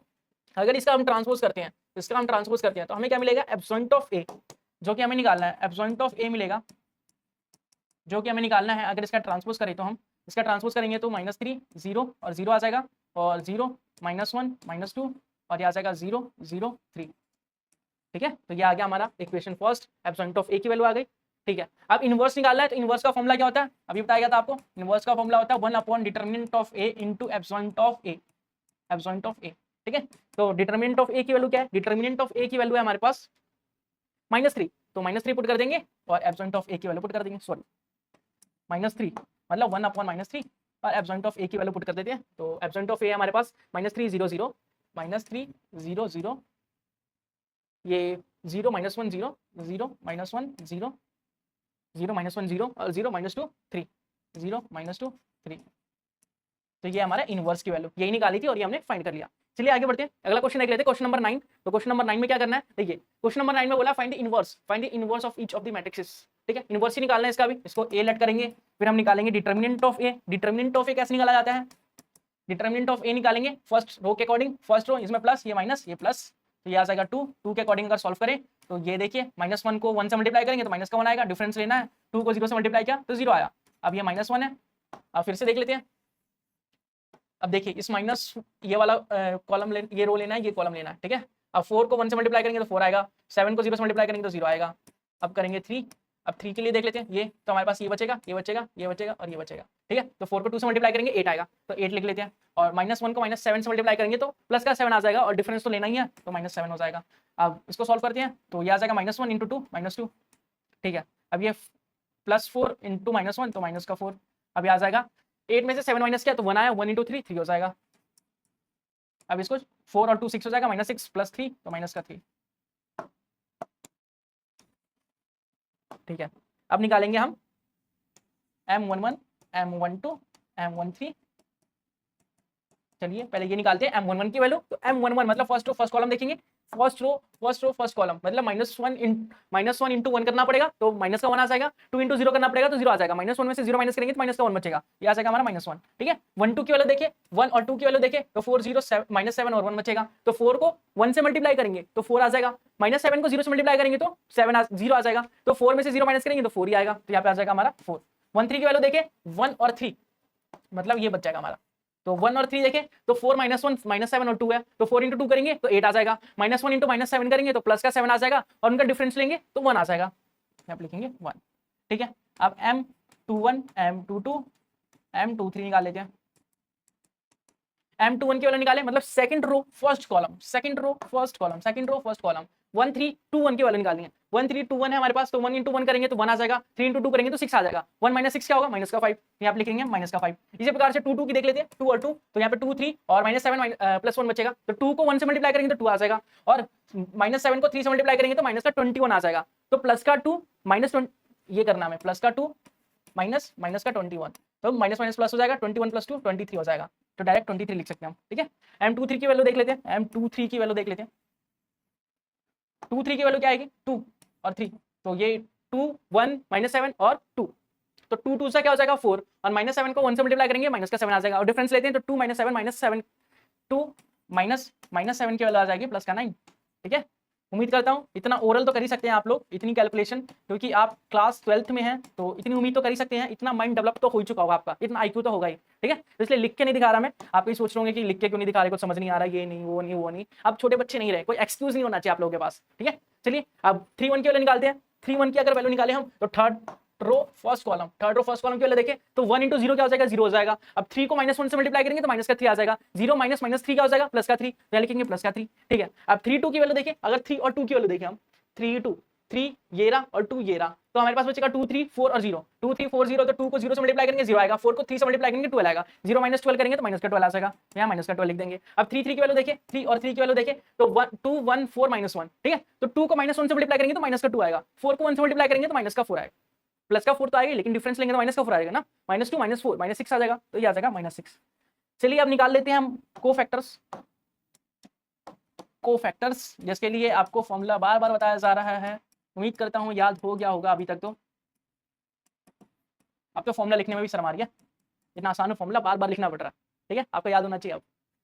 अगर इसका हम ट्रांसपोज करते हैं, इसका हम ट्रांसपोज करते हैं तो हमें क्या मिलेगा, एब्सोल्यूट ऑफ A, जो कि हमें निकालना है, एब्सोल्यूट ऑफ A मिलेगा, जो कि हमें निकालना है। अगर इसका ट्रांसपोज करें तो हम इसका ट्रांसपोज करेंगे तो -3 0 और 0 आ जाएगा, और 0 -1 -2, और ये आ जाएगा 0 0 3। ठीक है, तो ये आ गया हमारा equation first, absolute of A की वैल्यू आ गई। ठीक है, अब इनवर्स निकालना है, तो इनवर्स का फॉर्मूला क्या होता है, अभी बताया गया था आपको, इनवर्स का फॉर्मूला होता है 1 determinant of A into absolute of A, absolute of A। ठीक है, तो डिटरमिनेंट ऑफ A की वैल्यू क्या है, डिटरमिनेंट ऑफ A की वैल्यू है हमारे पास -3, तो -3 पुट कर देंगे, और एब्सोल्यूट ऑफ A की वैल्यू पुट कर देंगे, सॉरी -3 मतलब 1/-3, और एब्सोल्यूट ऑफ A की वैल्यू पुट कर देते हैं, तो एब्सोल्यूट ऑफ A हमारे पास -3 0 0 -3 0 0, ये 0 -1 0 0 -1 0 0 -1 0 और 0 -2 3 0 -2 3। तो ये हमारा इनवर्स की वैल्यू यही निकाली थी और ये हमने फाइंड कर लिया। चलिए आगे बढ़ते हैं, अगला क्वेश्चन देख लेते हैं, क्वेश्चन नंबर 9। तो क्वेश्चन नंबर 9 में क्या करना है, देखिए क्वेश्चन नंबर 9 में बोला find the inverse of each of the matrixes. ठीक है, इनवर्स ही निकालना है इसका भी, इसको A लेट करेंगे, फिर हम निकालेंगे determinant of A। Determinant of A कैसे निकाला जाता है, डिटरमिनेंट ऑफ A निकालेंगे फर्स्ट रो के अकॉर्डिंग, फर्स्ट रो इसमें प्लस, ये माइनस, ये प्लस, तो ये आ जाएगा 2 2 के अकॉर्डिंग अगर सॉल्व करें तो ये देखिए -1 को 1 से मल्टीप्लाई करेंगे तो माइनस का 1 आएगा, डिफरेंस लेना है, 2 को 0 से मल्टीप्लाई किया तो 0 आया। अब ये -1 है, अब फिर से देख लेते हैं। अब देखिए इस माइनस ये वाला कॉलम ये रो लेना है, ये कॉलम लेना है। ठीक है, अब 4 को 1 से मल्टीप्लाई करेंगे तो 4 आएगा, 7 को 0 से मल्टीप्लाई करेंगे तो 0 आएगा। अब करेंगे 3, अब 3 के लिए देख लेते हैं, ये तो हमारे पास ये बचेगा, ये बचेगा, ये बचेगा और ये बचेगा। ठीक है, तो 4 को 2 से मल्टीप्लाई करेंगे 8 आएगा, तो 8 लिख लेते हैं, और -1 को -7 से मल्टीप्लाई करेंगे तो प्लस का 7 आ जाएगा, और डिफरेंस तो लेना ही है तो -7 हो जाएगा। अब इसको सॉल्व करते हैं तो ये आ जाएगा -1 × 2 -2। ठीक है, अब ये +4 × -1 तो माइनस का 4, अब ये आ जाएगा 8 में से 7 माइनस किया तो 1 आया, 1 × 3 3 हो जाएगा। अब इसको 4 और 2 6 हो जाएगा, -6 + 3 तो माइनस का 3। ठीक है, अब निकालेंगे हम M11 M12 M13। चलिए पहले ये निकालते हैं M11 की वैल्यू, तो M11 मतलब फर्स्ट रो फर्स्ट कॉलम देखेंगे, फर्स्ट रो फर्स्ट कॉलम मतलब -1 इंटू 1 करना पड़ेगा तो माइनस का 1 आ जाएगा, 2 इंटू 0 करना पड़ेगा तो 0 आ जाएगा, -1 में से 0 माइनस करेंगे तो माइनस का 1 बचेगा, ये आ जाएगा हमारा -1। ठीक है, 1 2 की वैल्यू देखिए, 1 और 2 की वैल्यू देखिए तो 4 0 -7 और 1 बचेगा, तो 4 को 1 से मल्टीप्लाई करेंगे तो 4 आ जाएगा, -7 को 0 से मल्टीप्लाई करेंगे तो 0 आ जाएगा, तो 4 में से 0 माइनस करेंगे तो 4 ही आएगा, तो यहाँ पे आ जाएगा हमारा 4। 1 3 की वैल्यू देखिए 1 और 3 मतलब ये बच जाएगा हमारा, तो 1 और 3 देखें तो 4 -1 -7 और 2 है, तो 4 × 2 करेंगे तो 8 आ जाएगा, -1 × -7 करेंगे तो प्लस का 7 आ जाएगा, और उनका डिफरेंस लेंगे तो 1 आ जाएगा, यहाँ पे लिखेंगे 1। ठीक है, अब M21 M22 M23 निकाल लेते हैं। M21 की वैल्यू निकाले मतलब second row first column, second row first column, second row first column, 1 3 2 1 की वैल्यू निकालनी है, 1 3 2 1 है हमारे पास, तो 1 × 1 करेंगे तो 1 आ जाएगा, 3 × 2 करेंगे तो 6 आ जाएगा, 1 - 6 क्या होगा, माइनस का 5, यहाँ पे लिखेंगे माइनस का 5। इसी प्रकार से 2 2 की देख लेते हैं, 2 और 2 तो यहाँ पे 2 3 और -7 + 1 बचेगा, तो 2 को 1 से मल्टीप्लाई करेंगे तो 2 आ जाएगा, और -7 को 3 से मल्टीप्लाई करेंगे तो माइनस का 21 आ जाएगा, तो प्लस का 2 -20 ये करना है प्लस का 2 माइनस का 21, तो माइनस माइनस प्लस हो जाएगा, 21 + 2 23 हो जाएगा, तो डायरेक्ट 23 लिख सकते हैं हम, ठीक है। M23 की वैल्यू देख लेते हैं, M23 की वैल्यू देख लेते हैं। 23 की वैल्यू क्या आएगी, 2 और 3, तो ये 2 1 -7 और 2, तो 2 2 से क्या हो जाएगा 4, और -7 को 1 से मल्टीप्लाई करेंगे माइनस का 7 आ जाएगा, और डिफरेंस लेते हैं तो 2 - 7 2 -7 की वैल्यू आ जाएगी प्लस का 9, ठीक है। उम्मीद करता हूँ इतना ओरल तो कर ही सकते हैं आप लोग, इतनी कैलकुलेशन, क्योंकि आप क्लास 12th में हैं तो इतनी उम्मीद तो कर ही सकते हैं, इतना माइंड डेवलप तो हो ही चुका होगा आपका, इतना आईक्यू तो होगा ही, ठीक है। तो इसलिए लिख के नहीं दिखा रहा मैं, आप ये सोच रहे होंगे कि लिख के क्यों नहीं दिखा रहे, कुछ समझ नहीं आ रहा, ये नहीं वो नहीं वो नहीं, आप छोटे बच्चे नहीं रहे, कोई एक्सक्यूज नहीं होना चाहिए आप लोगों के पास, ठीक है। चलिए अब 3 1 की वैल्यू निकालते हैं। 3 1 की अगर वैल्यू निकाले हम तो थर्ड रो फर्स्ट कॉलम की वैल्यू देखें तो 1 × 0 क्या हो जाएगा, 0 हो जाएगा। अब 3 को -1 से मल्टीप्लाई करेंगे तो माइनस का 3 आ जाएगा, 0 -3 क्या हो जाएगा, प्लस का 3, तो लिखेंगे प्लस का 3, ठीक है। अब 3 2 की वैल्यू देखें, अगर 3 और 2 की वैल्यू देखें हम, 3 2 3 ये रहा और 2 ये रहा, तो हमारे पास बचेगा 2 3 4 और 0, 2 3 4 0, तो 2 को 0 से मल्टीप्लाई करेंगे 0 आएगा, 4 को 3 से मल्टीप्लाई करेंगे 12 आएगा, 0 -12 करेंगे तो माइनस का 12 आ जाएगा, यहाँ माइनस का 12 लिख देंगे। अब 3 3 की वैल्यू देखें, 3 और 3 की वैल्यू देखें तो 2 1 4 -1, ठीक है, तो 2 को -1 से मल्टीप्लाई करेंगे तो माइनस का 2 आएगा, 4 को 1 से मल्टीप्लाई करेंगे तो माइनस का 4 आएगा, प्लस का 4 तो आएगा लेकिन डिफरेंस लेंगे तो माइनस का 4 आएगा ना, -2 -4 -6 आ जाएगा, तो ये आ जाएगा -6। चलिए अब निकाल लेते हैं हम कोफैक्टर्स, जिसके लिए आपको फॉर्मूला बार बार बताया जा रहा है, उम्मीद करता हूँ याद हो गया होगा अभी तक। तो अब तो फॉर्मूला लिखने में भी शर्म आ रही है, इतना आसान फॉर्मूला बार बार लिखना पड़ रहा है, ठीक है, आपको याद होना चाहिए अब।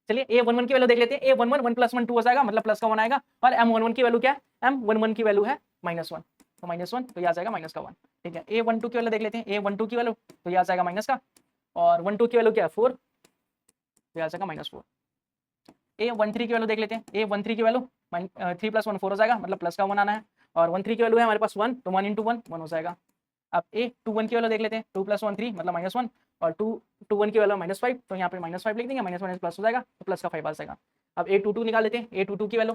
चलिए A11 की वैल्यू देख लेते हैं, A11 1 + 1 2 हो जाएगा, मतलब प्लस का 1 आएगा, और M11 की वैल्यू क्या है, M11 की वैल्यू है -1, तो -1 तो ये आ जाएगा माइनस का 1, ठीक है। A12 की वैल्यू देख लेते हैं, A12 की वैल्यू तो ये आ जाएगा माइनस का, और 12 की वैल्यू क्या है 4, तो ये आ जाएगा -4। A13 की वैल्यू देख लेते हैं, A13 की वैल्यू 3 + 1 4 हो जाएगा, मतलब प्लस का 1 आना है, और 13 की वैल्यू है हमारे पास 1, तो 1 × 1 1 हो जाएगा। अब A21 की वैल्यू देख लेते हैं, 2 + 1 3 मतलब -1, और 2 21 की वैल्यू -5, तो यहाँ पे -5 लिख देंगे, माइनस प्लस हो जाएगा, तो प्लस का 5 आ जाएगा। अब A22 निकाल लेते हैं, A22 की वैल्यू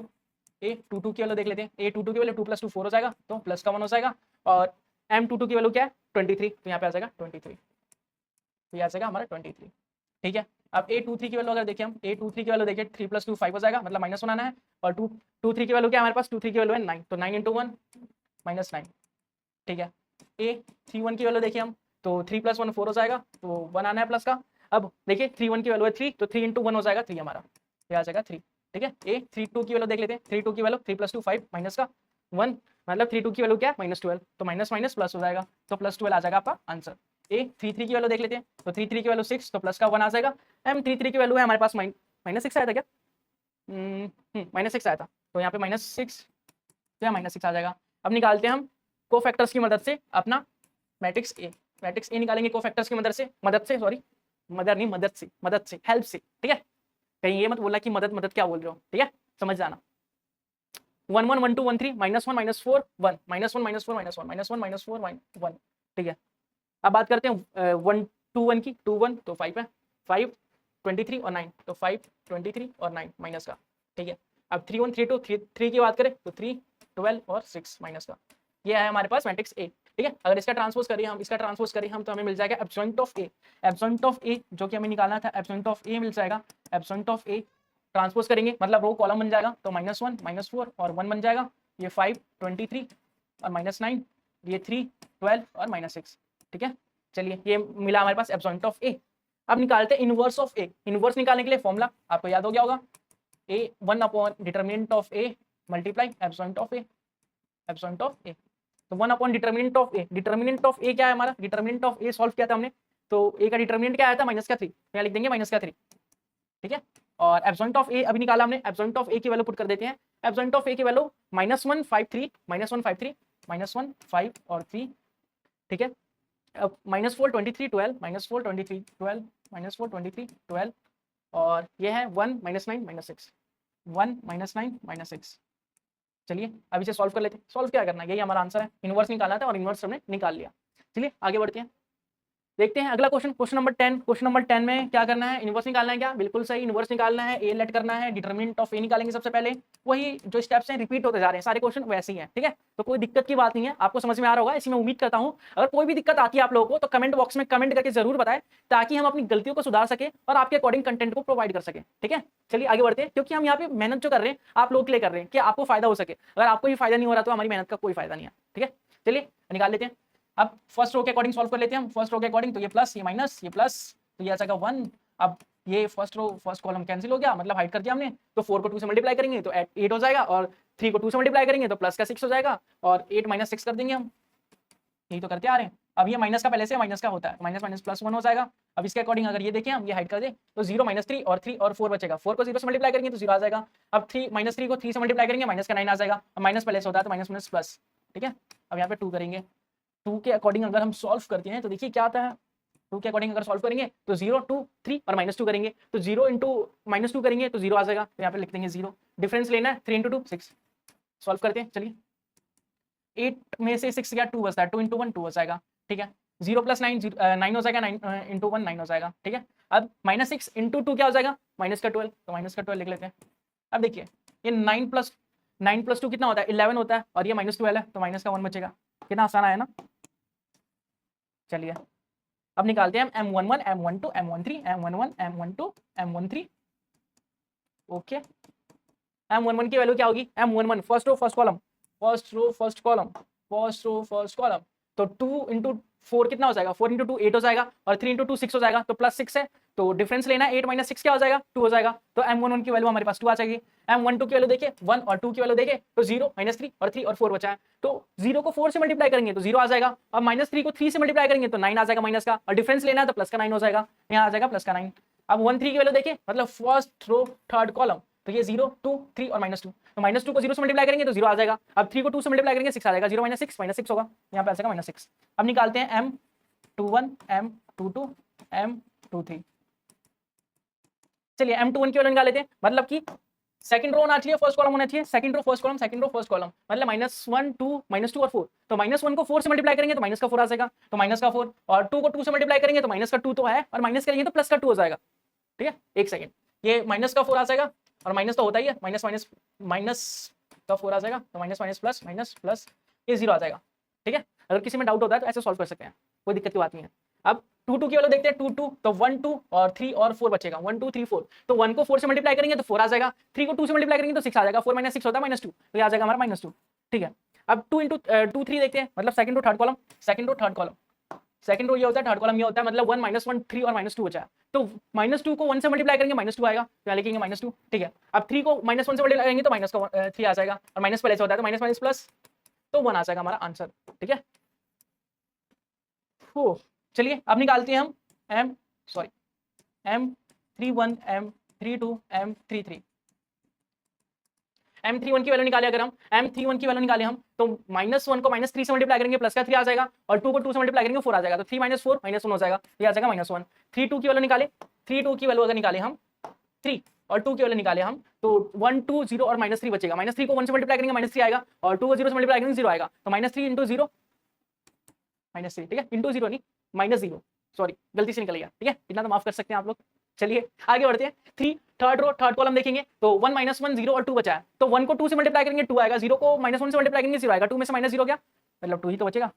देख लेते हैं, A22 की वैल्यू 2 + 2 4 हो जाएगा, तो प्लस का 1 हो जाएगा, और M22 की वैल्यू क्या है 23, तो यहाँ पे आ जाएगा 23, तो ये आ जाएगा हमारा 23, ठीक है। अब A23 की वैल्यू अगर देखें हम, A23 की वैल्यू देखिए 3 + 2 5 हो जाएगा, मतलब -1 आना है, और 23 की वैल्यू क्या है हमारे पास, 23 की वैल्यू है 9, तो 9 × 1 -9, ठीक है। A31 की वैल्यू देखिए हम, तो 3 + 1 4 हो जाएगा, तो 1 आना है प्लस का। अब देखिए 31 की वैल्यू है 3, तो 3 × 1 हो जाएगा 3 हमारा, ये आ जाएगा 3, ठीक है। A32 की वैल्यू देख लेते हैं, 32 की वैल्यू 3 + 2 5 माइनस का 1, मतलब 32 की वैल्यू क्या है -12, तो माइनस माइनस प्लस हो जाएगा, तो +12 आ जाएगा आपका आंसर। A33 की वैल्यू देख लेते हैं, तो 33 की वैल्यू 6, तो प्लस का 1 आ जाएगा। M33 की वैल्यू है हमारे पास -6 आया था क्या, -6 आया था, तो यहाँ पे -6, तो यहाँ -6 आ जाएगा। अब निकालते हैं हम कोफैक्टर्स की मदद से अपना मैट्रिक्स ए निकालेंगे कोफैक्टर्स की मदद से हेल्प से, ठीक है। कहीं ये मत बोला कि मदद क्या बोल रहे हो, ठीक है, समझ जाना। 1 1 1 2 1 3 -1 -4 1 -1 -4 -1 -1 -4 1, ठीक है। अब बात करते हैं 1 2 1 की, 2 1 तो 5 है, 5 23 और 9, तो 5 23 और 9 माइनस का, ठीक है। अब 3 1 3 2 3 की बात करें तो 3 12 और 6 माइनस का, ये है हमारे पास मैट्रिक्स ए, ठीक है। अगर इसका ट्रांसपोज करिए हम तो हमें मिल जाएगा एब्सोल्यूट ऑफ ए, जो कि हमें निकालना था, एब्सोल्यूट ऑफ ए मिल जाएगा, एब्सोल्यूट ऑफ ए ट्रांसपोज करेंगे मतलब रो कॉलम बन जाएगा, तो -1 -4 और 1 बन जाएगा, ये 5 23 और -9, ये 3 12 और -6, ठीक है। चलिए ये मिला हमारे पास एब्सोल्यूट ऑफ ए। अब निकालते हैं इनवर्स ऑफ ए। इनवर्स निकालने के लिए फॉर्मूला आपको याद हो गया होगा, A 1 determinant of A multiply absolute of A, absolute of A, तो 1 determinant of A. Determinant of A क्या है हमारा, डिटरमिनेंट ऑफ ए सॉल्व किया था हमने, तो ए का डिटरमिनेंट क्या आया था -3, यहाँ लिख देंगे -3, ठीक है। और एब्सोल्यूट ऑफ ए अभी निकाला हमने, एब्सोल्यूट ऑफ ए की वैल्यू पुट कर देते हैं, एब्सोल्यूट ऑफ ए की वैल्यू -1 5 3 -1 5 3 -1 5 और 3, ठीक है। अब -4 23 12 -4 23 12 -4 23 12, और ये है 1 -9 -6 1 -9 -6। चलिए अब इसे सॉल्व कर लेते हैं। सॉल्व क्या करना है, यही हमारा आंसर है, इनवर्स निकालना था और इनवर्स हमने निकाल लिया। चलिए आगे बढ़ते हैं, देखते हैं अगला क्वेश्चन नंबर 10। क्वेश्चन नंबर 10 में क्या करना है, इनवर्स निकालना है क्या, बिल्कुल सही, इनवर्स निकालना है, ए लेट करना है, डिटरमिनेंट ऑफ ए निकालेंगे सबसे पहले, वही जो स्टेप्स हैं रिपीट होते जा रहे हैं, सारे क्वेश्चन वैसे ही हैं, ठीक है। तो कोई दिक्कत की बात नहीं है, आपको समझ में आ रहा होगा, इसी में उम्मीद करता हूं। अगर कोई भी दिक्कत आती है आप लोगों को तो कमेंट बॉक्स में कमेंट करके जरूर बताएं, ताकि हम अपनी गलतियों को सुधार सके और आपके अकॉर्डिंग कंटेंट को प्रोवाइड कर सके, ठीक है। चलिए आगे बढ़ते हैं, क्योंकि हम यहाँ पे मेहनत जो कर रहे हैं आप लोग के लिए कर रहे हैं कि आपको फायदा हो सके, अगर आपको भी फायदा नहीं हो रहा तो हमारी मेहनत का कोई फायदा नहीं है, ठीक है। चलिए निकाल लेते हैं। अब फर्स्ट रो के अकॉर्डिंग सॉल्व कर लेते हैं हम। फर्स्ट रो के अकॉर्डिंग तो ये प्लस, ये माइनस, ये प्लस, तो ये आ जाएगा 1। अब ये first row first column cancel हो गया, मतलब हाइड कर दिया हमने, तो 4 को 2 से मल्टीप्लाई करेंगे तो 8 हो जाएगा, और 3 को 2 से मल्टीप्लाई करेंगे तो प्लस का 6 हो जाएगा, और 8 माइनस 6 कर देंगे हम, यही तो करते आ रहे हैं। अब ये माइनस का पहले से माइनस का होता है, माइनस माइनस प्लस 1 हो जाएगा। अब इसके अकॉर्डिंग अगर ये देखें हम, ये हाइड कर दे तो 0 माइनस 3 और 3 और 4 बचेगा, 4 को 0 से मल्टीप्लाई करेंगे तो 0 आ जाएगा। अब 3 माइनस 3 को 3 से मल्टीप्लाई करेंगे, माइनस का 9 आ जाएगा। अब माइनस पहले से होता है तो माइनस माइनस प्लस, ठीक है। अब यहाँ पे 2 करेंगे, 2 के अकॉर्डिंग अगर हम सॉल्व करते हैं तो देखिए क्या आता है। 2 के अकॉर्डिंग अगर सॉल्व करेंगे तो 0 2 3 और -2 करेंगे तो 0 इंटू -2 करेंगे तो 0 आ जाएगा, तो यहाँ पे लिख देंगे 0। डिफरेंस लेना है, 3 इंटू 2 6। सॉल्व करते हैं, चलिए 8 में से 6 गया 2 बचता है, 2 इंटू 1 2 हो जाएगा, ठीक है। 0 प्लस 9 9 हो जाएगा, 9 इंटू 1 9 हो जाएगा, ठीक है। अब -6 इंटू 2 क्या हो जाएगा, माइनस का 12, तो माइनस का 12 लिख लेते हैं। अब देखिए ये 9 प्लस 2 कितना होता है, 11 होता है, और ये -12 है तो माइनस का 1 बचेगा। कितना आसान आया ना। चलिए अब निकालते हैं हम M11 M12 M13 M11 M12 M13। Okay, M11 की वैल्यू क्या होगी, M11 first row first column, first row first column, first row first column, तो 2 इंटू 4 कितना हो जाएगा, 4 इंटू 2 8 हो जाएगा, और 3 इंटू 2 6 हो जाएगा, तो प्लस 6 है, तो डिफरेंस लेना है, 8 माइनस 6 क्या हो जाएगा, 2 हो जाएगा। तो M11 की वैल्यू हमारे पास 2 आ जाएगी। M12 की वैल्यू देखिए 1 और 2 की वैल्यू देखिए तो 0 -3 और 3 और 4 बचा है, तो 0 को 4 से मल्टीप्लाई करेंगे तो 0 आ जाएगा, और -3 को 3 से मल्टीप्लाई करेंगे तो 9 आ जाएगा माइनस का, और डिफरेंस लेना है तो प्लस का 9 हो जाएगा, यहाँ आ जाएगा प्लस का 9। अब 1 3 की वैल्यू देखिए, मतलब फर्स्ट रो थर्ड कॉलम, तो ये 0 2 3 और -2, तो -2 को 0 से मल्टीप्लाई करेंगे तो 0 आ जाएगा। अब 3 को 2 से मल्टीप्लाई करेंगे 6 आ जाएगा, 0 -6 होगा, यहाँ पे आ जाएगा -6। अब निकालते हैं M21 M22 M23। चलिए M21 की वैल्यू निकाल लेते हैं, मतलब कि सेकंड रो होना चाहिए फर्स्ट कॉलम होना चाहिए, second row first column, second row first column, मतलब -1 2 -2 और 4, तो -1 को 4 से मल्टीप्लाई करेंगे तो माइनस का 4 आ जाएगा, तो माइनस का 4, और 2 को 2 से मल्टीप्लाई करेंगे तो माइनस का 2 तो है, और माइनस करेंगे तो प्लस का 2 हो जाएगा, ठीक है। एक सेकंड, ये माइनस का 4 आ जाएगा, और माइनस तो होता ही है, माइनस माइनस माइनस का 4 आ जाएगा, तो minus minus plus minus plus ये 0 आ जाएगा, ठीक है। अगर किसी में डाउट होता है तो ऐसे सॉल्व कर सकते हैं, कोई दिक्कत की बात नहीं है। अब 2 2 की वैल्यू देखते हैं, 2 2 तो 1 2 और 3 और 4 बचेगा, 1 2 3 4, तो 1 को 4 से मल्टीप्लाई करेंगे तो 4 आ जाएगा, 3 को 2 से मल्टीप्लाई करेंगे तो 6 आ जाएगा, 4 - 6 होता है -2, तो ये आ जाएगा हमारा -2, ठीक है। अब 2 इंटू 2 3 देखते हैं, मतलब second row third column, second row third column, second row ये होता है, थर्ड कॉलम ये होता है, मतलब 1 -1 3 और -2 बचा है, तो -2 को 1 से मल्टीप्लाई करेंगे -2 आएगा, तो यहाँ लिखेंगे -2, ठीक है। अब 3 को -1 से मल्टीप्लाई करेंगे तो माइनस का 3 आ जाएगा, और माइनस पहले से होता है तो माइनस माइनस प्लस, तो 1 आ जाएगा हमारा आंसर, ठीक है। चलिए अब निकालते हैं हम M31 M32 M33। M31 की वैल्यू निकाले, अगर हम M31 की वैल्यू निकाले हम, तो -1 को -3 से मल्टीप्लाई करेंगे प्लस का 3 आ जाएगा, और 2 को 2 से मल्टीप्लाई करेंगे 4 आ जाएगा, तो 3 - 4 -1 हो जाएगा, ये आ जाएगा -1। 32 की वैल्यू निकाले, 32 की वैल्यू अगर निकाले हम 3 और 2 की वैल्यू निकाले हम, तो 1 2 0 और -3 बचेगा, -3 को 1 से मल्टीप्लाई करेंगे -3 आएगा, और 2 को 0 से मल्टीप्लाई करेंगे 0 आएगा, तो -3 इंटू 0 -3, ठीक है, इंटू 0 नहीं -0, सॉरी गलती से निकल गया, ठीक है, इतना तो माफ कर सकते हैं आप लोग। चलिए आगे बढ़ते हैं। 3 थर्ड रो थर्ड कॉलम देखेंगे, तो 1 - 1 0 और 2 बचा है, तो 1 को 2 से मल्टीप्लाई करेंगे 2 आएगा, 0 को -1 से मल्टीप्लाई करेंगे 0 आएगा, 2 में से -0 गया, मतलब 2 ही तो बचेगा,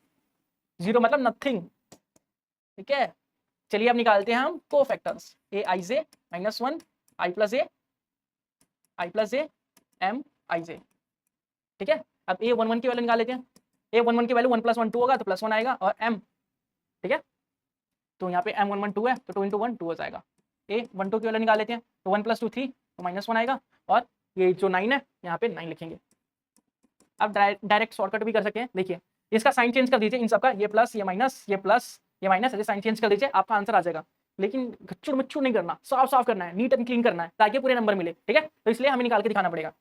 0 मतलब नथिंग, ठीक है। चलिए अब निकालते हैं हम cofactors, aij -1 i + a i + a m ij, ठीक है। अब a11 की वैल्यू निकाल लेते हैं, a11 की वैल्यू 1 + 1 2 होगा, तो +1 आएगा, और m, ठीक है, तो यहाँ पे m11 2 है, तो 2 × 1 2 हो जाएगा। a12 की वैल्यू निकाल लेते हैं, तो 1 + 2 3, तो -1 आएगा, और ये जो 9 है यहाँ पे 9 लिखेंगे। अब डायरेक्ट शॉर्टकट भी कर सकते हैं, देखिए इसका साइन चेंज कर दीजिए, इन सबका, ये प्लस ये माइनस ये प्लस ये माइनस, ऐसे साइन चेंज कर दीजिए, आपका आंसर आ जाएगा। लेकिन गच्चुर मुच्चुर नहीं करना, साफ साफ करना है, नीट एंड क्लीन करना है, ताकि पूरे नंबर मिले, ठीक है। तो इसलिए हमें निकाल के दिखाना पड़ेगा,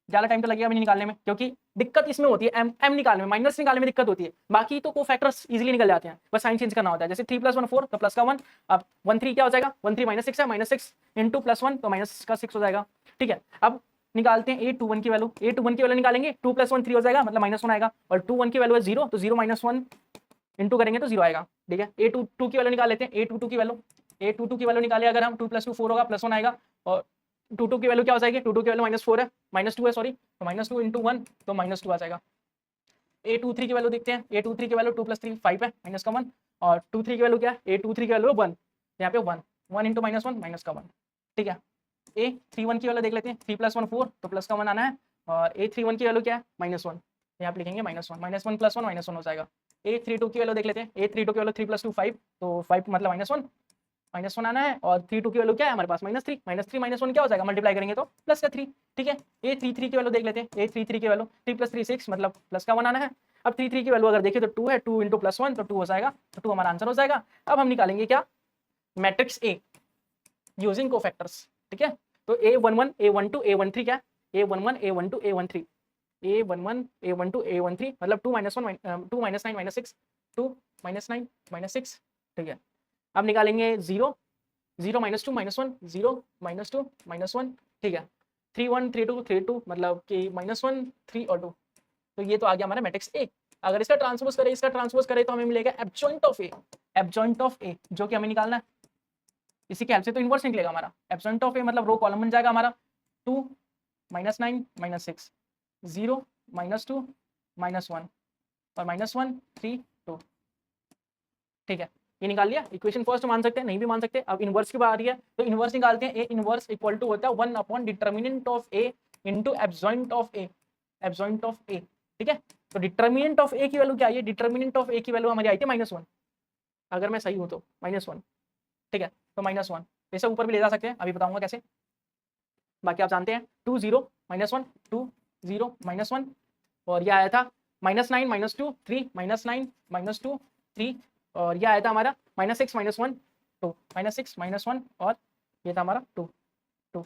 ज़्यादा टाइम तो लगेगा हमें निकालने में, क्योंकि दिक्कत इसमें होती है एम निकालने में, माइनस निकालने में दिक्कत होती है, बाकी तो कोफैक्टर्स इजीली निकल जाते हैं, बस साइन चेंज करना होता है। जैसे 3 + 1 4, तो प्लस का 1, अब 1 3 क्या हो जाएगा, 1 3 -6 है, -6 इंटू +1 तो माइनस का 6 हो जाएगा, ठीक है। अब निकालते हैं a21 की वैल्यू, a21 की वैल्यू निकालेंगे, 2 + 1 3 हो जाएगा, मतलब -1 आएगा, और 21 की वैल्यू है 0, तो 0 - 1 इंटू करेंगे तो 0 आएगा, ठीक है। a22 की वैल्यू निकाल लेते हैं, a22 की वैल्यू निकाले अगर हम, 2 + 2 4 होगा, +1 आएगा, और 22 की वैल्यू क्या हो जाएगी, 22 की वैल्यू -4 है, -2 है सॉरी, तो -2 इंटू 1 तो -2 आ जाएगा। a23 की वैल्यू देखते हैं, a23 की वैल्यू 2 + 3 5 है, माइनस का 1, और 23 की वैल्यू क्या है, a23 की वैल्यू 1, यहाँ पे 1 इंटू -1 माइनस का 1, ठीक है। a31 की वैल्यू देख लेते हैं, 3 + 1 4, तो प्लस का 1 आना है, और a31 की वैल्यू क्या है, -1, यहाँ पे लिखेंगे -1 +1 -1 हो जाएगा, A32 की वैल्यू देख लेते हैं। A32 की वैल्यू 3 + 2 5, तो 5 मतलब -1 आना है, और 32 की वैल्यू क्या है हमारे पास -3, -3 -1 क्या हो जाएगा, मल्टीप्लाई करेंगे तो प्लस का 3। ठीक है, A33 की वैल्यू देख लेते हैं। A33 की वैल्यू 3 + 3 6 मतलब प्लस का 1 आना है। अब 33 की वैल्यू अगर देखें तो 2 है, 2 × +1 तो 2 हो जाएगा, तो 2 हमारा आंसर हो जाएगा। अब हम निकालेंगे क्या, मैट्रिक्स A यूजिंग कोफैक्टर्स। ठीक है, तो A11 A12 A13 क्या, A11 A12 A13, A11 A12 A13 मतलब 2 - 1 2 - 9 - 6 2 - 9 - 6। ठीक है, अब निकालेंगे 0 0 - 2 - 1 0 - 2 - 1। ठीक है, 3 1 3 2 3 2 मतलब कि -1 3 और 2, तो ये तो आ गया हमारा मैट्रिक्स ए। अगर इसका ट्रांसपोज करें तो हमें मिलेगा एब्जॉइंट ऑफ ए, एब्जॉइंट ऑफ ए जो कि हमें निकालना है। इसी के हेल्प से तो इनवर्स निकलेगा हमारा। एब्सेंट ऑफ ए मतलब रो कॉलम बन जाएगा हमारा 2 - 9 - 6 0 - 2 - 1 और -1 3 2। ठीक है, ये निकाल लिया। इक्वेशन फर्स्ट मान सकते हैं, नहीं भी मान सकते। अब इनवर्स की बात आ रही है तो इनवर्स निकालते हैं। ए इनवर्स इक्वल टू होता है 1 determinant of A into adjoint of A, adjoint of A. ठीक है, तो डिटर्मिनेंट ऑफ ए की वैल्यू क्या है, डिटर्मिनेंट ऑफ ए की वैल्यू हमारी आई थी -1, अगर मैं सही हूं तो -1। ठीक है, तो -1 ऐसे ऊपर भी ले जा सकते हैं, अभी बताऊंगा कैसे। बाकी आप जानते हैं 2 0 -1 2 0 -1, और यह आया था -9 -2 3 -9 -2 3, और यह आया था हमारा -6 -1 2 -6 -1, और ये था हमारा 2 2।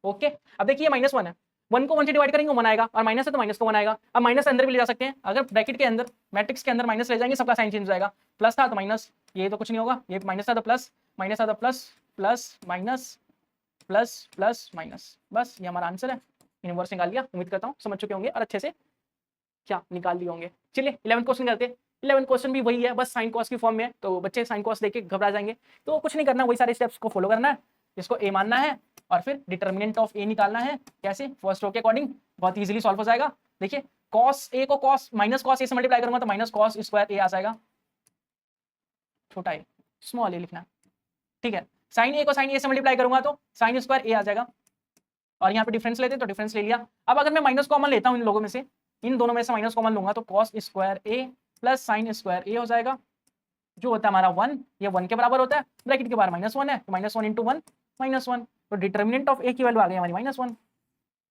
ओके, अब देखिए -1 है, 1 को 1 से डिवाइड करेंगे 1 आएगा, और माइनस है तो माइनस को 1 आएगा। अब माइनस अंदर भी ले जा सकते हैं, अगर ब्रैकेट के अंदर मैट्रिक्स के अंदर माइनस ले जाएंगे सबका साइन चेंज हो जाएगा। प्लस था तो माइनस, ये तो कुछ नहीं होगा, ये माइनस था तो प्लस, माइनस था तो plus, plus minus plus plus minus, बस ये हमारा आंसर है। इनवर्स निकाल लिया, उम्मीद करता हूँ समझ चुके होंगे और अच्छे से क्या निकाल लिए होंगे। चलिए 11th क्वेश्चन करते हैं। 11th क्वेश्चन भी वही है, बस साइन कॉस की फॉर्म में है, तो बच्चे साइन कॉस देख के घबरा जाएंगे, तो कुछ नहीं करना, वही सारे स्टेप्स को फॉलो करना है। इसको ए मानना है और फिर डिटर्मिनेंट ऑफ ए निकालना है। कैसे, फर्स्ट रो के अकॉर्डिंग, बहुत इजीली सॉल्व हो जाएगा। देखिए कॉस ए को कॉस माइनस कॉस ए से मल्टीप्लाई करूंगा तो माइनस कॉस स्क्वायर ए आ जाएगा, छोटा ए स्मॉल ए लिखना। ठीक है, साइन ए को साइन ए से मल्टीप्लाई करूंगा तो साइन स्क्वायर ए आ जाएगा, और यहाँ पे डिफरेंस लेते हैं तो डिफरेंस ले लिया। अब अगर मैं माइनस कॉमन लेता हूँ इन लोगों में से, इन दोनों में से माइनस कॉमन लूंगा तो कॉस स्क्वायर ए प्लस साइन स्क्वायर ए हो जाएगा, जो होता है हमारा 1, ये 1 के बराबर होता है। ब्रैकेट के बाहर -1 है तो -1 × 1 -1, तो डिटर्मिनेंट ऑफ ए की वैल्यू आ गई हमारी -1।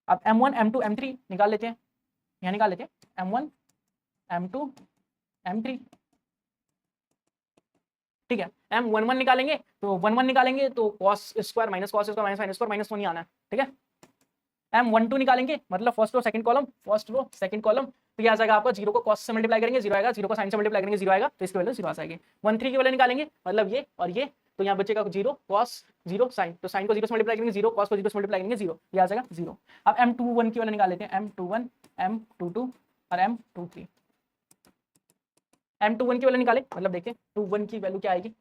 अब m1 m2 m3 निकाल लेते हैं, यहाँ निकाल लेते हैं m1 m2 m3। ठीक है, m11 निकालेंगे तो 1 1 निकालेंगे तो cos square minus cos square minus sin square minus 1 ही आना है। ठीक है, m12 निकालेंगे मतलब first row second column, first row second column, तो ये आ जाएगा आपका 0 को cos से मल्टीप्लाई करेंगे 0 आएगा, 0 को sin से मल्टीप्लाई करेंगे 0 आएगा, तो इसकी वैल्यू 0 आ जाएगी। 13 की वैल्यू निकालेंगे मतलब ये और ये, तो यहाँ बचेगा 0 cos 0 sin, तो sin को 0 से मल्टीप्लाई करेंगे 0, cos को 0 से मल्टीप्लाई करेंगे 0, ये आ जाएगा 0। अब m21 की वैल्यू निकाल लेते हैं, m21 m22 और m23। m21 की वैल्यू निकाले मतलब देखिए 21 की वैल्यू क्या आएगी,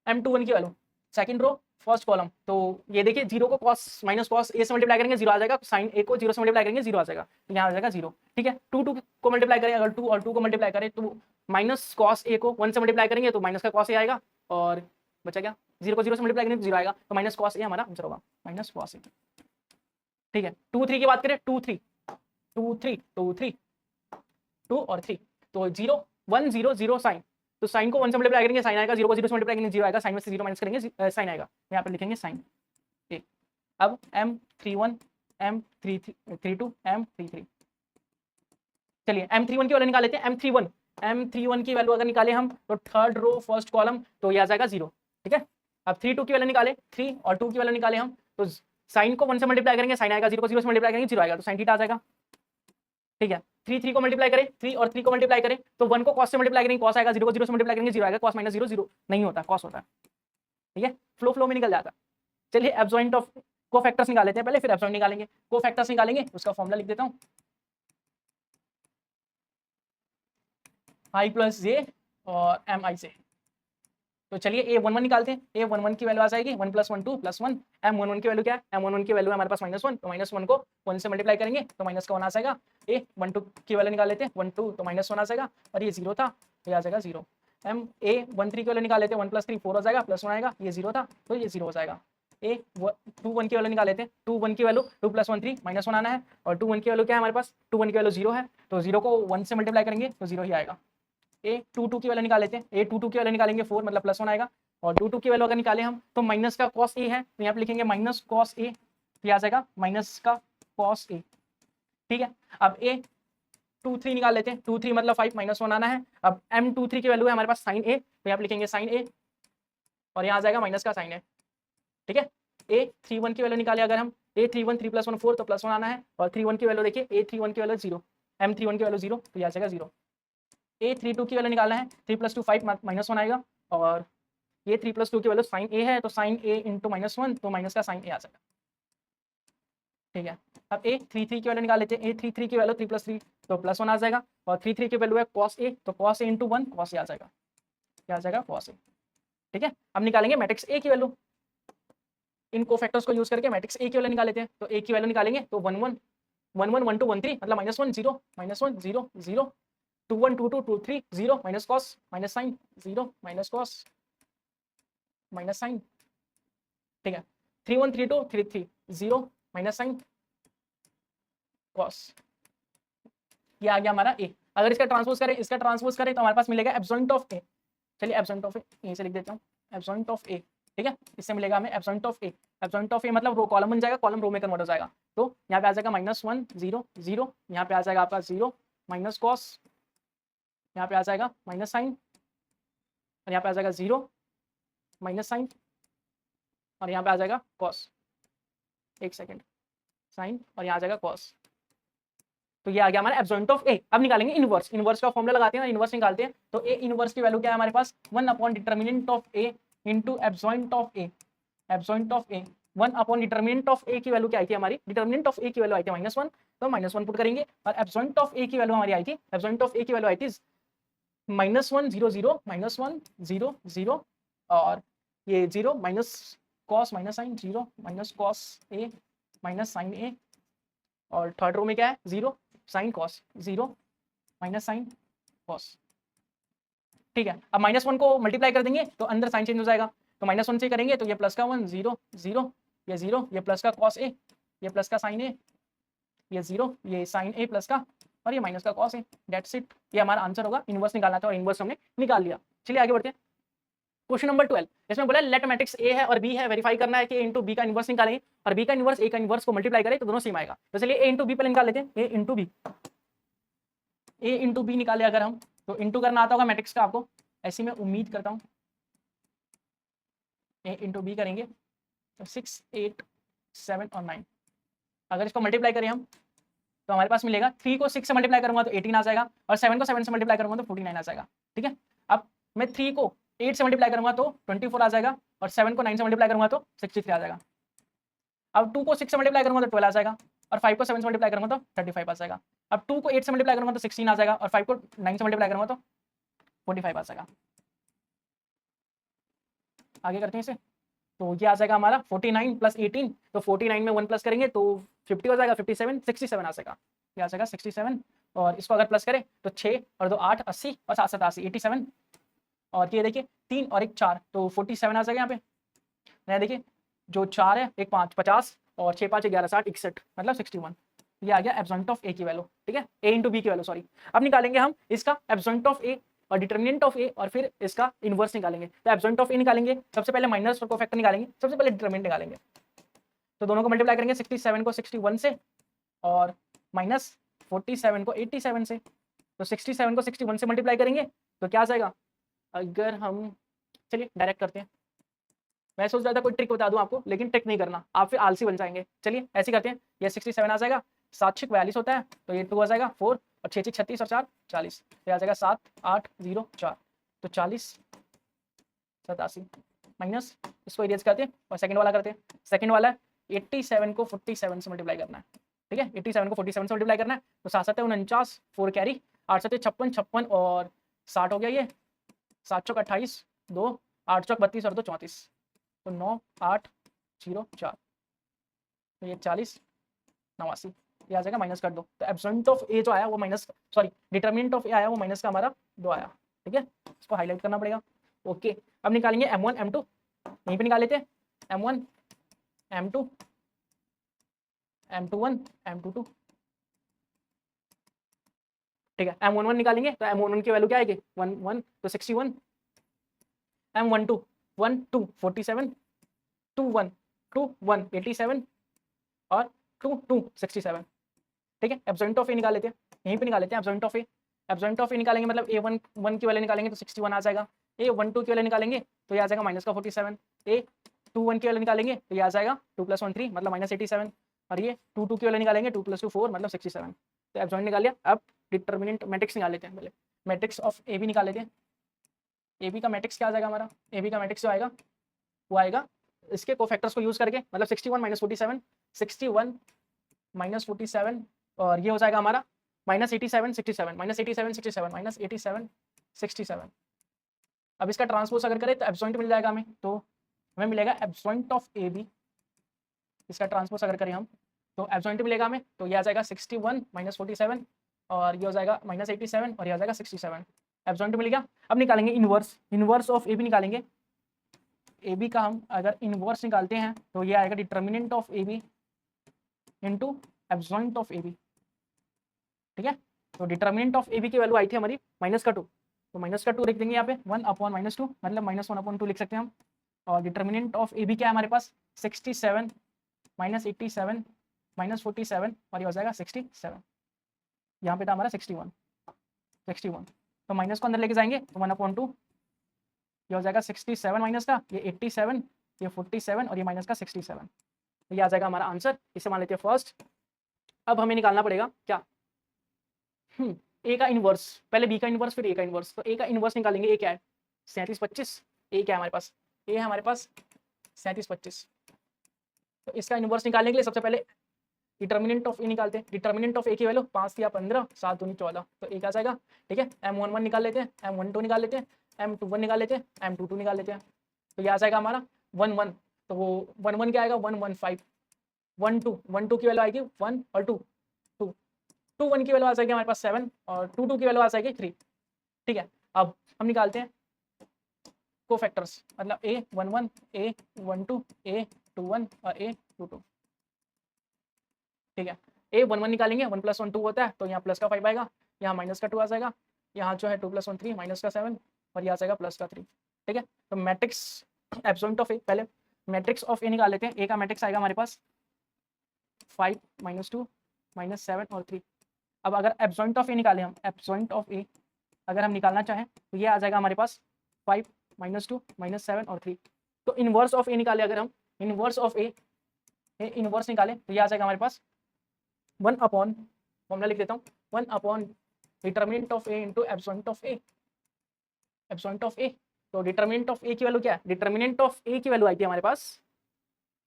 m21 की value second row first column, तो ये देखिए 0 को cos माइनस cos ए से मल्टीप्लाई करेंगे 0 आ जाएगा, sin ए को 0 से मल्टीप्लाई करेंगे 0 आ जाएगा, तो यहाँ आ जाएगा 0। ठीक है, 2 2 को मल्टीप्लाई करें, अगर 2 और 2 को मल्टीप्लाई करें तो माइनस cos ए को 1 से मल्टीप्लाई करेंगे तो माइनस का cos ए आएगा, और बचा क्या, 0 को 0 से मल्टीप्लाई करेंगे तो 0 आएगा, तो माइनस cos ए हमारा आंसर होगा, माइनस cos ए। ठीक है, 2 3 की बात करें, 2 3 2 3 2 3 2 और 3, तो 0 1 0 0 साइन, तो साइन को 1 से मल्टीप्लाई करेंगे साइन आएगा, 0 को 0 से मल्टीप्लाई करेंगे 0 आएगा, साइन में से 0 माइनस करेंगे साइन आएगा, यहाँ पर लिखेंगे साइन ए। अब m31 m32 m33, चलिए m31 की वैल्यू निकाल लेते हैं। m31 की वैल्यू अगर निकाले हम तो थर्ड रो फर्स्ट कॉलम, तो ये आ जाएगा 0। ठीक है, अब 32 की वैल्यू निकाले, 3 और 2 की वैल्यू निकाले हम, तो साइन को 1 से मल्टीप्लाई करेंगे साइन आएगा, 0 को 0 से मल्टीप्लाई करेंगे 0 आएगा, तो साइन थीटा आ जाएगा। ठीक है, 3 3 को मल्टीप्लाई करें, 3 और 3 को मल्टीप्लाई करें तो 1 को cos से मल्टीप्लाई करेंगे cos आएगा, 0 को 0 से मल्टीप्लाई करेंगे 0 आएगा, cos माइनस 0 0 नहीं होता, cos होता है। ठीक है, फ्लो में निकल जाता है। चलिए एब्सॉइंट ऑफ कोफैक्टर्स निकाल लेते हैं पहले, फिर एब्सॉइंट निकालेंगे। कोफैक्टर्स निकालेंगे उसका फॉर्मूला लिख देता हूँ, i प्लस जे और mi से। तो चलिए a11 निकालते हैं। a11 की वैल्यू आ जाएगी 1 + 1 2 + 1। m11 की वैल्यू क्या है, m11 की वैल्यू है हमारे पास -1, तो -1 को 1 से मल्टीप्लाई करेंगे तो माइनस का 1 आ जाएगा। a12 की वैल्यू निकाल लेते हैं, 1 2 तो -1 आ जाएगा, और ये 0 था तो ये आ जाएगा 0। a13 की वैल्यू निकाल लेते हैं, 1 + 3 4 हो जाएगा, +1 आएगा, ये 0 था तो ये 0 हो जाएगा। a21 की वैल्यू निकाल लेते हैं, 21 की वैल्यू 2 + 1 3 -1 आना है, और 21 की वैल्यू क्या है हमारे पास, 21 की वैल्यू 0 है, तो 0 को 1 से मल्टीप्लाई करेंगे तो 0 ही आएगा। A22 की वैल्यू निकाल लेते हैं। A22 की वैल्यू निकालेंगे 4 मतलब +1 आएगा, और 22 की वैल्यू अगर निकाले हम तो माइनस का cos A है, तो यहाँ पे लिखेंगे माइनस cos A, तो आ जाएगा माइनस का cos A। ठीक है, अब A23 निकाल लेते हैं। 23 मतलब 5 -1 आना है। अब M23 की वैल्यू है हमारे पास sin A, तो यहाँ पे लिखेंगे sin A, और यहाँ आ जाएगा माइनस का sin A। ठीक है, A31 की वैल्यू निकाले अगर हम, A31 3 + 1 4, तो +1 आना है, और 31 की वैल्यू देखिए, A31 की वैल्यू 0, M31 की वैल्यू 0, तो यह आ जाएगा 0। A32 की वैल्यू निकालना है, 3 + 2 5 -1 आएगा, और ये 3 + 2 की वैल्यू sin A है, तो sin A × -1, तो माइनस का sin A आ जाएगा। ठीक है, अब A33 की वैल्यू निकाल लेते हैं। A33 की वैल्यू 3 + 3 तो +1 आ जाएगा, और 33 की वैल्यू है cos A, तो cos A × 1 cos A आ जाएगा, क्या आ जाएगा cos A। ठीक है, अब निकालेंगे मैट्रिक्स A की वैल्यू, इन कोफैक्टर्स को यूज करके मैट्रिक्स A की वैल्यू निकाल लेते हैं। तो A की वैल्यू निकालेंगे तो 1 1 1 1 1 2 1 3 मतलब -1 0 -1 0 0 2 1 2 2 2 3 0 minus cos minus sine 0 minus cos minus sine. ठीक है, 3 1 3 2 3 3 0 माइनस साइन कॉस, ये आ गया हमारा A। अगर इसका ट्रांसपोज करें, इसका ट्रांसपोज करें तो हमारे पास मिलेगा एब्सोल्यूट ऑफ A। चलिए एब्सोल्यूट ऑफ A यहीं से लिख देता हूँ, एब्सोल्यूट ऑफ A। ठीक है, इससे मिलेगा हमें absolute of A। Absolute of A मतलब रो कॉलम बन जाएगा, कॉलम रो में कन्वर्ट हो जाएगा। तो यहाँ पे आ जाएगा -1 0 0, यहाँ पे आ जाएगा आपका 0 माइनस कॉस, यहाँ पे आ जाएगा माइनस साइन, और यहाँ पे आ जाएगा 0 माइनस साइन, और यहाँ पे आ जाएगा कॉस, एक सेकेंड, साइन, और यहाँ आ जाएगा कॉस। तो ये आ गया हमारा एब्सोल्यूट ऑफ A। अब निकालेंगे इनवर्स, इनवर्स का फॉर्मूला लगाते हैं ना, इनवर्स निकालते हैं। तो A इनवर्स की वैल्यू क्या है हमारे पास, 1 determinant of A into absolute of A। Absolute of A 1 determinant of A की वैल्यू क्या आई थी हमारी, डिटर्मिनेंट ऑफ A की वैल्यू आई थी -1, तो -1 पुट करेंगे, और एब्सोल्यूट ऑफ A की वैल्यू हमारी आई थी, एब्सोल्यूट ऑफ A की वैल्यू आई थी -1 0 0 -1 0 0, और ये 0 minus cos minus sine 0 minus cos A minus sine A, और थर्ड रो में क्या है 0 sine cos 0 minus sine cos. ठीक है, अब -1 को मल्टीप्लाई कर देंगे तो अंदर साइन चेंज हो जाएगा, तो -1 से करेंगे तो ये प्लस का 1 0 0, ये 0, ये प्लस का कॉस A, ये प्लस का साइन A, ये 0, ये साइन A प्लस का, और ये माइनस का कॉस A। दैट्स इट, ये हमारा आंसर होगा। इनवर्स निकालना था और इनवर्स हमने निकाल लिया। चलिए आगे बढ़ते हैं। क्वेश्चन नंबर 12, इसमें बोला लेट मैट्रिक्स A है और B है, वेरीफाई करना है कि A इंटू बी का इनवर्स निकालेंगे, और B का इनवर्स A का इनवर्स को मल्टीप्लाई करें तो दोनों सेम आएगा। तो चलिए A इंटू बी पहले निकाल लेते हैं। A इंटू बी निकाले अगर हम, तो इंटू करना आता होगा मैट्रिक्स का आपको, ऐसी मैं उम्मीद करता हूँ। A इंटू बी करेंगे तो 6 8 7 और 9, अगर इसको मल्टीप्लाई करें हम तो हमारे पास मिलेगा 3 को 6 से मल्टीप्लाई करूंगा तो 18 आ जाएगा, और 7 को 7 से मल्टीप्लाई करूंगा तो 49 आ जाएगा। ठीक है, अब मैं 3 को 8 से मल्टीप्लाई करूंगा तो 24 आ जाएगा, और 7 को 9 से मल्टीप्लाई करूंगा तो 63 आ जाएगा। अब 2 को 6 से मल्टीप्लाई करूंगा तो 12 आ जाएगा, और 5 को 7 से मल्टीप्लाई करूंगा तो 35 आ जाएगा। अब 2 को 8 से मल्टीप्लाई करूंगा तो 16 आ जाएगा, और 5 को 9 से मल्टीप्लाई करूंगा तो 45 आ जाएगा। आगे करते हैं इसे, तो ये आ जाएगा हमारा 49 + 18, तो 49 में 1 प्लस करेंगे तो 50 हो जाएगा, 57 67 आ जाएगा, ये आ जाएगा 67, और इसको अगर प्लस करें तो 6 और 2 8 80, और 7 7 80 87, और ये देखिए 3 और 1 4, तो 47 आ जाएगा यहाँ पे। यहाँ देखिए जो 4 है 1 5 50, और 6 5 11 60 61 मतलब 61, ये आ गया एब्सोल्यूट ऑफ A की वैल्यू। ठीक है, A इंटू बी की वैल्यू, सॉरी। अब निकालेंगे हम इसका एब्सोल्यूट ऑफ A और डिटर्मिनेंट ऑफ A, और फिर इसका इनवर्स निकालेंगे। तो एब्सोल्यूट ऑफ A निकालेंगे, सबसे पहले माइनस को फैक्टर निकालेंगे, सबसे पहले डिटर्मिनेंट निकालेंगे। तो दोनों को मल्टीप्लाई करेंगे, 67 को 61 से, और माइनस 47 को 87 से। तो 67 को 61 से मल्टीप्लाई करेंगे तो क्या आ जाएगा, अगर हम, चलिए डायरेक्ट करते हैं। मैं सोच रहा था कोई ट्रिक बता दूं आपको, लेकिन ट्रिक नहीं करना, आप फिर आलसी बन जाएंगे। चलिए ऐसे करते हैं, ये 67 आ जाएगा, 7 6 42 होता है, तो ये 2 आ जाएगा 4, और 6 6 36 और 4 40, ये आ जाएगा 7 8 0 4, तो 40 87 माइनस, इसको इरेज करते हैं और सेकंड वाला करते हैं। सेकंड वाला 87 को 47 से मल्टीप्लाई करना है। ठीक है, 87 को 47 से मल्टीप्लाई करना है, तो 7 7 49, 4 कैरी, 8 7 56 56, और 60 हो गया, ये 7 चौक 28, 2 8 चौक 32 और 2 34, तो 9 8 0 4, तो ये 40 89, ये आ जाएगा, माइनस कर दो। तो एब्सोल्यूट ऑफ A जो आया वो minus, sorry determinant of A आया वो माइनस का हमारा 2 आया। ठीक है, इसको हाईलाइट करना पड़ेगा। ओके, अब निकालेंगे M1 M2, यहीं पे निकाल लेते हैं। M1 M2 M21 M22, ठीक है, M11 निकालेंगे तो M11 की वैल्यू क्या आएगी 1 1 तो 61, M12 1 2 47, 2 1 2 1 87 और 2 2 67। ठीक है, एब्सोल्यूट ऑफ ए निकाल लेते हैं, यहीं पे निकाल लेते हैं absolute of A. Absolute of A निकालेंगे मतलब A1 1 की वैल्यू निकालेंगे तो 61 आ जाएगा, A12 की वैल्यू निकालेंगे तो ये आ जाएगा माइनस का 47, A21 की वैल्यू निकालेंगे तो ये आ जाएगा 2 + 1 3 मतलब माइनस 87, और ये 2 2 की वैल्यू निकालेंगे 2 + 2 4 मतलब 67। तो एब्सोल्यूट निकाल लिया। अब डिटर्मिनेंट मैट्रिक्स निकाल लेते हैं, पहले मैट्रिक्स ऑफ ए बी निकाल लेते हैं। ए बी का मैट्रिक्स क्या आ जाएगा हमारा, ए बी का मैट्रिक्स जो आएगा वो आएगा इसके कोफैक्टर्स को यूज करके, मतलब 61 - 47, 61 - 47 और ये हो जाएगा हमारा -87 67 -87 67 -87 67। अब इसका ट्रांसपोज अगर करें तो एब्सोल्यूट मिल जाएगा हमें, तो हमें मिलेगा एब्सोल्यूट ऑफ ए बी। इसका ट्रांसपोज अगर करें हम तो एब्सोल्यूट मिलेगा हमें, तो ये आ जाएगा 61 - 47 और ये हो जाएगा -87 और ये आ जाएगा 67। एब्सोल्यूट मिल गया। अब निकालेंगे inverse, inverse of A B निकालेंगे। ए बी का हम अगर इनवर्स निकालते हैं तो ये आएगा determinant of A B into absolute of A B. ठीक है, तो डिटर्मिनेंट ऑफ ए बी की वैल्यू आई थी हमारी -2, तो -2 लिख देंगे यहाँ पे 1/-2 मतलब -1/2 लिख सकते हैं हम। और डिटर्मिनेंट ऑफ ए बी क्या है हमारे पास 67 -87 -47 और ये हो जाएगा 67। यहाँ पे था हमारा 61 तो माइनस को अंदर लेके जाएंगे तो 1/2 ये हो जाएगा 67 माइनस का, ये 87, ये 47 और ये माइनस का 67। तो ये आ जाएगा हमारा आंसर, इसे मान लेते हैं फर्स्ट। अब हमें निकालना पड़ेगा क्या, ए का इनवर्स, पहले बी का इनवर्स फिर ए का इनवर्स। तो ए का इनवर्स निकालेंगे, ए क्या है 37 25, ए क्या है हमारे पास, ए है हमारे पास 37 25। तो इसका इनवर्स निकालने के लिए सबसे पहले डिटर्मिनेंट ऑफ ए निकालते हैं। डिटर्मिनेंट ऑफ ए की वैल्यू 5 या 15 7 दूनी 14, तो ए आ जाएगा। ठीक है, M11 निकाल लेते हैं, M12 निकाल लेते हैं, M21 निकाल लेते हैं, M22 निकाल लेते हैं। तो ये आ जाएगा हमारा 1 1, तो वो 1 1 क्या आएगा 1 1 5, 1 2 1 2 की वैल्यू आएगी 1 और 2 2 2 1 की वैल्यू आ जाएगी हमारे पास 7 और 2 2 की वैल्यू आ जाएगी 3। ठीक है, अब हम निकालते हैं कोफैक्टर्स, मतलब A11 A12 A21 और A22। ठीक है, A11 निकालेंगे 1 + 1 2 होता है, तो यहाँ प्लस का 5 आएगा, यहाँ माइनस का 2 आ जाएगा, यहाँ जो है 2 + 1 3 माइनस का 7 और ये आ जाएगा प्लस का 3। ठीक है, तो मैट्रिक्स एब्सोल्यूट ऑफ ए, पहले मैट्रिक्स ऑफ ए निकाल लेते हैं। ए का मैट्रिक्स आएगा हमारे पास 5 -2 -7 और 3। अब अगर एब्सोल्यूट ऑफ ए निकालें हम, एब्सोल्यूट ऑफ ए अगर हम निकालना चाहें तो ये आ जाएगा हमारे पास 5 -2 -7 और 3। तो इनवर्स ऑफ ए निकाले, अगर हम इनवर्स ऑफ ए इनवर्स निकालें तो ये आ जाएगा हमारे पास 1 अपॉन, फॉर्मूला लिख देता हूँ, 1 upon determinant of A into absolute of A, absolute of A. तो डिटर्मिनेंट ऑफ ए की वैल्यू क्या है, डिटर्मिनेंट ऑफ ए की वैल्यू आई थी हमारे पास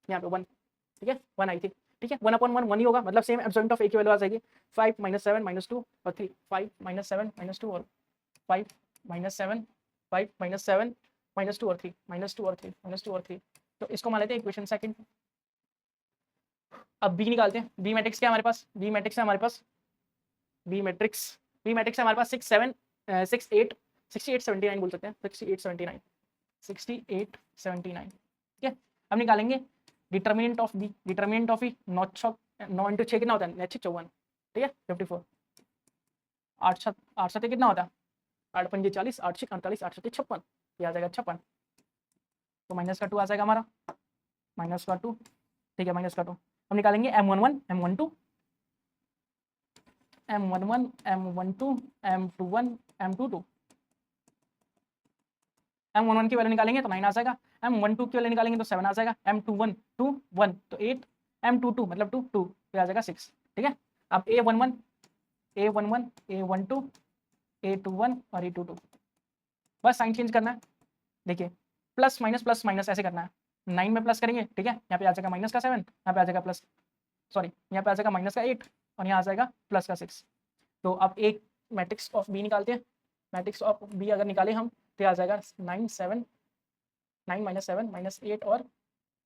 यहाँ पे 1। ठीक है, 1 आई थी। ठीक है, 1 अपॉन 1 1 ही होगा, मतलब सेम एब्सोल्यूट ऑफ ए की वैल्यू आ जाएगी 5 -7 -2 और 3, 5 -7 -2 और 5 -7 5 -7 -2 और 3 -2 और 3 -2 और 3। तो इसको मान लेते हैं इक्वेशन सेकंड। अब बी निकालते हैं। बी मैट्रिक्स क्या है हमारे पास, बी मैट्रिक्स है हमारे पास, बी मैट्रिक्स है हमारे पास 6 7 6 8 68 79 बोल सकते हैं, 68 79 68 79। ठीक है, अब निकालेंगे determinant of B. Determinant of B 9 × 6 कितना होता है, 9 6 54। ठीक है, 54। 8 7 कितना होता है, 8 5 40, 8 6 48, 8 7 56, ये आ जाएगा 56। तो माइनस का 2 आ जाएगा हमारा, माइनस का 2। ठीक है, माइनस का 2। हम निकालेंगे M11 M12 M11 M12 M21 M22। M11 की वैल्यू निकालेंगे तो 9 आ जाएगा, M12 की वैल्यू निकालेंगे तो 7 आ जाएगा, M21 2 1 तो 8, M22 मतलब 2 2 तो आ जाएगा 6। ठीक है, अब A11 A11 A12 A21 और A22, बस साइन चेंज करना है। देखिए प्लस माइनस ऐसे करना है, 9 में प्लस करेंगे, ठीक है, यहाँ पे आ जाएगा माइनस का 7, यहाँ पे आ जाएगा प्लस, सॉरी यहाँ पे आ जाएगा माइनस का 8 और यहाँ आ जाएगा प्लस का 6। तो अब एक मैट्रिक्स ऑफ बी निकालते हैं। मैट्रिक्स ऑफ बी अगर निकाले हम तो आ जाएगा 9 7 9 - 7 -8 और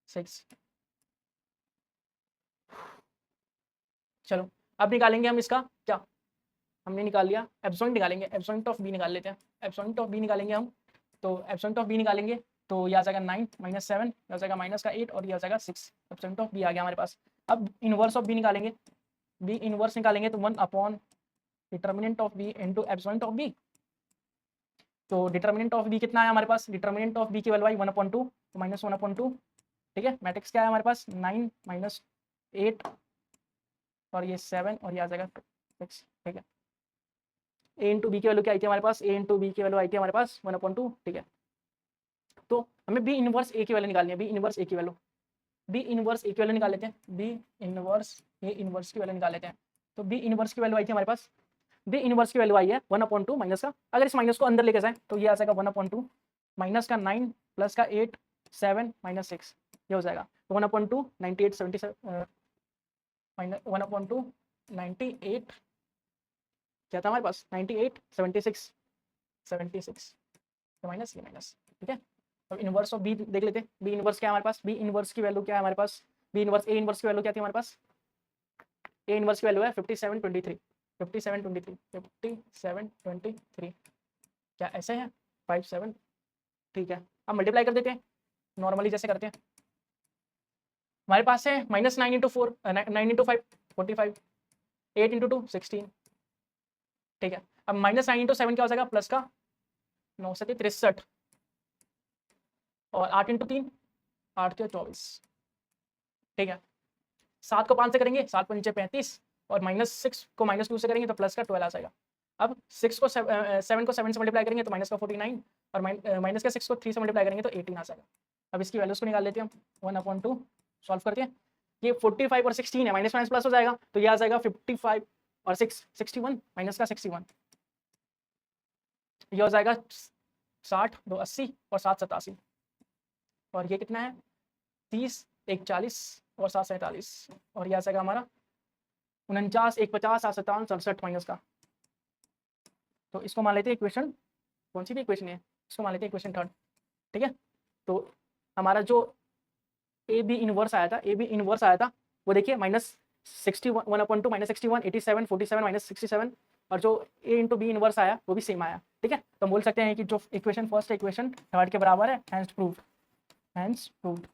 6। चलो अब निकालेंगे हम इसका क्या, हमने निकाल लिया एब्सोल्यूट, निकालेंगे एब्सोल्यूट ऑफ बी निकाल लेते हैं। एब्सोल्यूट ऑफ बी निकालेंगे हम, तो एब्सोल्यूट ऑफ बी निकालेंगे तो ये आ जाएगा 9 - 7, ये आ जाएगा माइनस का 8 और ये आ जाएगा 6। एब्सोल्यूट ऑफ बी आ गया हमारे पास। अब इनवर्स ऑफ बी निकालेंगे। बी इनवर्स निकालेंगे तो 1 upon determinant of B into epsilon of B. तो डिटर्मिनेंट ऑफ बी कितना है हमारे पास, डिटर्मिनेंट ऑफ बी की वैल्यू आई 1/2 माइनस 1/2, ठीक है। मैट्रिक्स क्या है हमारे पास 9 माइनस 8 और ये 7 और ये आ जाएगा 6, ठीक है। ए इंटू बी की वैल्यू क्या आई थी हमारे पास, ए इंटू बी की वैल्यू आई थी हमारे पास 1/2, ठीक है। तो हमें बी इनवर्स ए की वैल्यू निकालनी है, बी इनवर्स ए की वैल्यू, बी इनवर्स ए की वैल्यू निकाल लेते हैं, बी इनवर्स ए इनवर्स की वैल्यू निकाल लेते हैं। तो बी इनवर्स की वैल्यू आई थी हमारे पास, बी इनवर्स की वैल्यू आई है 1/2 माइनस का, अगर इस माइनस को अंदर लेके जाए तो ये आ जाएगा 1/2 माइनस का 9 प्लस का 8 7 माइनस 6, ये हो जाएगा 1/2 98 77 माइनस 1/2 98 क्या था हमारे पास 98 76 तो माइनस ये माइनस, ठीक है। अब इनवर्स ऑफ बी देख लेते हैं, बी इनवर्स क्या है हमारे पास, बी इनवर्स की वैल्यू क्या है हमारे पास, बी इनवर्स ए इनवर्स की वैल्यू क्या थी हमारे पास, ए इनवर्स की वैल्यू है 5723 क्या ऐसे है 57, ठीक है। अब मल्टीप्लाई कर देते हैं नॉर्मली जैसे करते हैं, हमारे पास है माइनस 9 इंटू 4 9 इंटू 5 45 8 इंटू 2 16, ठीक है। अब माइनस 9 इंटू 7 क्या हो जाएगा प्लस का 9 से 63 और 8 इंटू 3 8 के 24, ठीक है। 7 को 5 से करेंगे 7 5 35 और -6 को -2 से करेंगे तो प्लस का 12 आ जाएगा। अब 6 को 7 को 7 से मल्टीप्लाई करेंगे तो माइनस का 49 और माइनस का 6 को 3 से मल्टीप्लाई करेंगे तो 18 आ जाएगा। अब इसकी वैल्यूज को निकाल लेते हैं हम 1/2 सॉल्व करते हैं, ये 45 और 16 है, माइनस माइनस प्लस हो जाएगा तो ये आ जाएगा 55 और 6 61 माइनस का 61, ये हो जाएगा 60 2 80 और 7 87 और ये कितना है 30 1 40 और 7 47 और ये आ जाएगा हमारा 49 1 50 7 57 67 माइनस का। तो इसको मान लेते हैं इक्वेशन, कौन सी भी इक्वेशन है, इसको मान लेते हैं इक्वेशन 3, ठीक है। तो हमारा जो ए बी इनवर्स आया था, ए बी इनवर्स आया था वो देखिए -61 1/2 -61 87 47 -67 और जो ए इंटू बी इनवर्स आया वो भी सेम आया, ठीक है। तो हम बोल सकते हैं कि जो इक्वेशन फर्स्ट है इक्वेशन थर्ड के बराबर है, हैंस प्रूव्ड,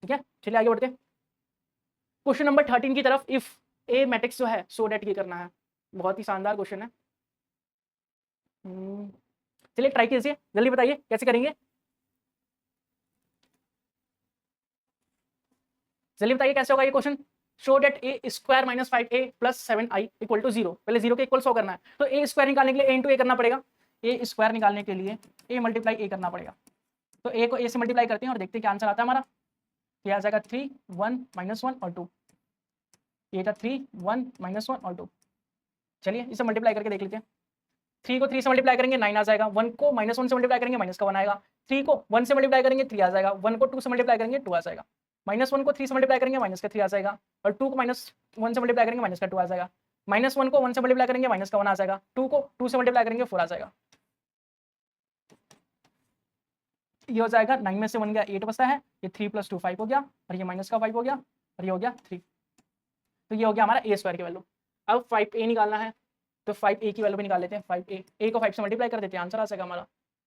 ठीक है। चलिए आगे बढ़ते हैं क्वेश्चन नंबर 13 की तरफ। इफ ए मैट्रिक्स जो है सो डेट ये करना है, बहुत ही शानदार क्वेश्चन है। चलिए ट्राई कीजिए, जल्दी बताइए कैसे करेंगे, जल्दी बताइए कैसे होगा ये question. Show that A square minus 5a plus 7i equal to 0, पहले 0 के इक्वल शो करना है तो ए स्क्वायर निकालने के लिए ए इंटू ए करना पड़ेगा, ए स्क्वायर निकालने के लिए ए मल्टीप्लाई ए करना पड़ेगा। तो ए को ए से मल्टीप्लाई करते हैं और देखते हैं क्या आंसर आता है हमारा। ये आ जाएगा 3 1 -1 और 2, ये था 3 1 -1 और 2। चलिए इसे मल्टीप्लाई करके देख लेते हैं, 3 को 3 से मल्टीप्लाई करेंगे 9 आ जाएगा, 1 को -1 से मल्टीप्लाई करेंगे माइनस का 1 आएगा, 3 को 1 से मल्टीप्लाई करेंगे 3 आ जाएगा, 1 को 2 से मल्टीप्लाई करेंगे 2 आ जाएगा, -1 को 3 से मल्टीप्लाई करेंगे माइनस का 3 आ जाएगा और 2 को -1 से मल्टीप्लाई करेंगे माइनस का 2 आ जाएगा, -1 को 1 से मल्टीप्लाई करेंगे माइनस का 1 आ जाएगा, 2 को 2 से मल्टीप्लाई करेंगे 4 आ जाएगा। ये हो जाएगा 9 में से 1 गया 8 बचता है, ये 3 + 2 5 हो गया और ये माइनस का 5 हो गया और ये हो गया 3। तो ये हो गया हमारा ए स्क्वायर की वैल्यू। अब 5a निकालना है तो 5a की वैल्यू भी निकाल लेते हैं, 5a, a को 5 से मल्टीप्लाई कर देते हैं, आंसर आ जाएगा हमारा।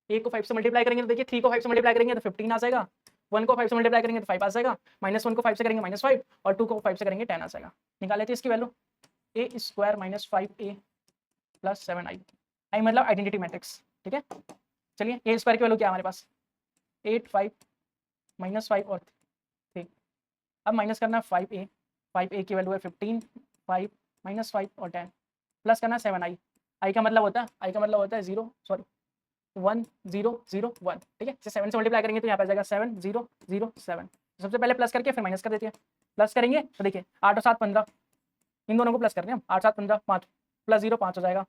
a को 5 से मल्टीप्लाई करेंगे तो देखिए 3 को 5 से मल्टीप्लाई करेंगे तो 15 आ जाएगा, 1 को 5 से मल्टीप्लाई करेंगे तो 5 आ जाएगा, -1 को 5 से करेंगे -5 और 2 को 5 से करेंगे 10 आ जाएगा। निकाल लेते हैं इसकी value, a square minus 5a plus 7i, आई मतलब आइडेंटिटी मैट्रिक्स, ठीक है। चलिए a स्क्वायर की वैल्यू क्या है हमारे पास 8 5 -5 और 3, अब माइनस करना 5a, 5a की वैल्यू है 15 5 -5 और 10 प्लस करना 7i, i का मतलब होता है 0 सॉरी 1 0 0 1, ठीक है। 7 से मल्टीप्लाई करेंगे तो यहाँ पे आ जाएगा 7 0 0 7। सबसे पहले प्लस करके फिर माइनस कर देते हैं, प्लस करेंगे तो देखिए 8 और 7 15, इन दोनों को प्लस करते हैं हम, 8 7 15 5 प्लस 0 5 हो जाएगा,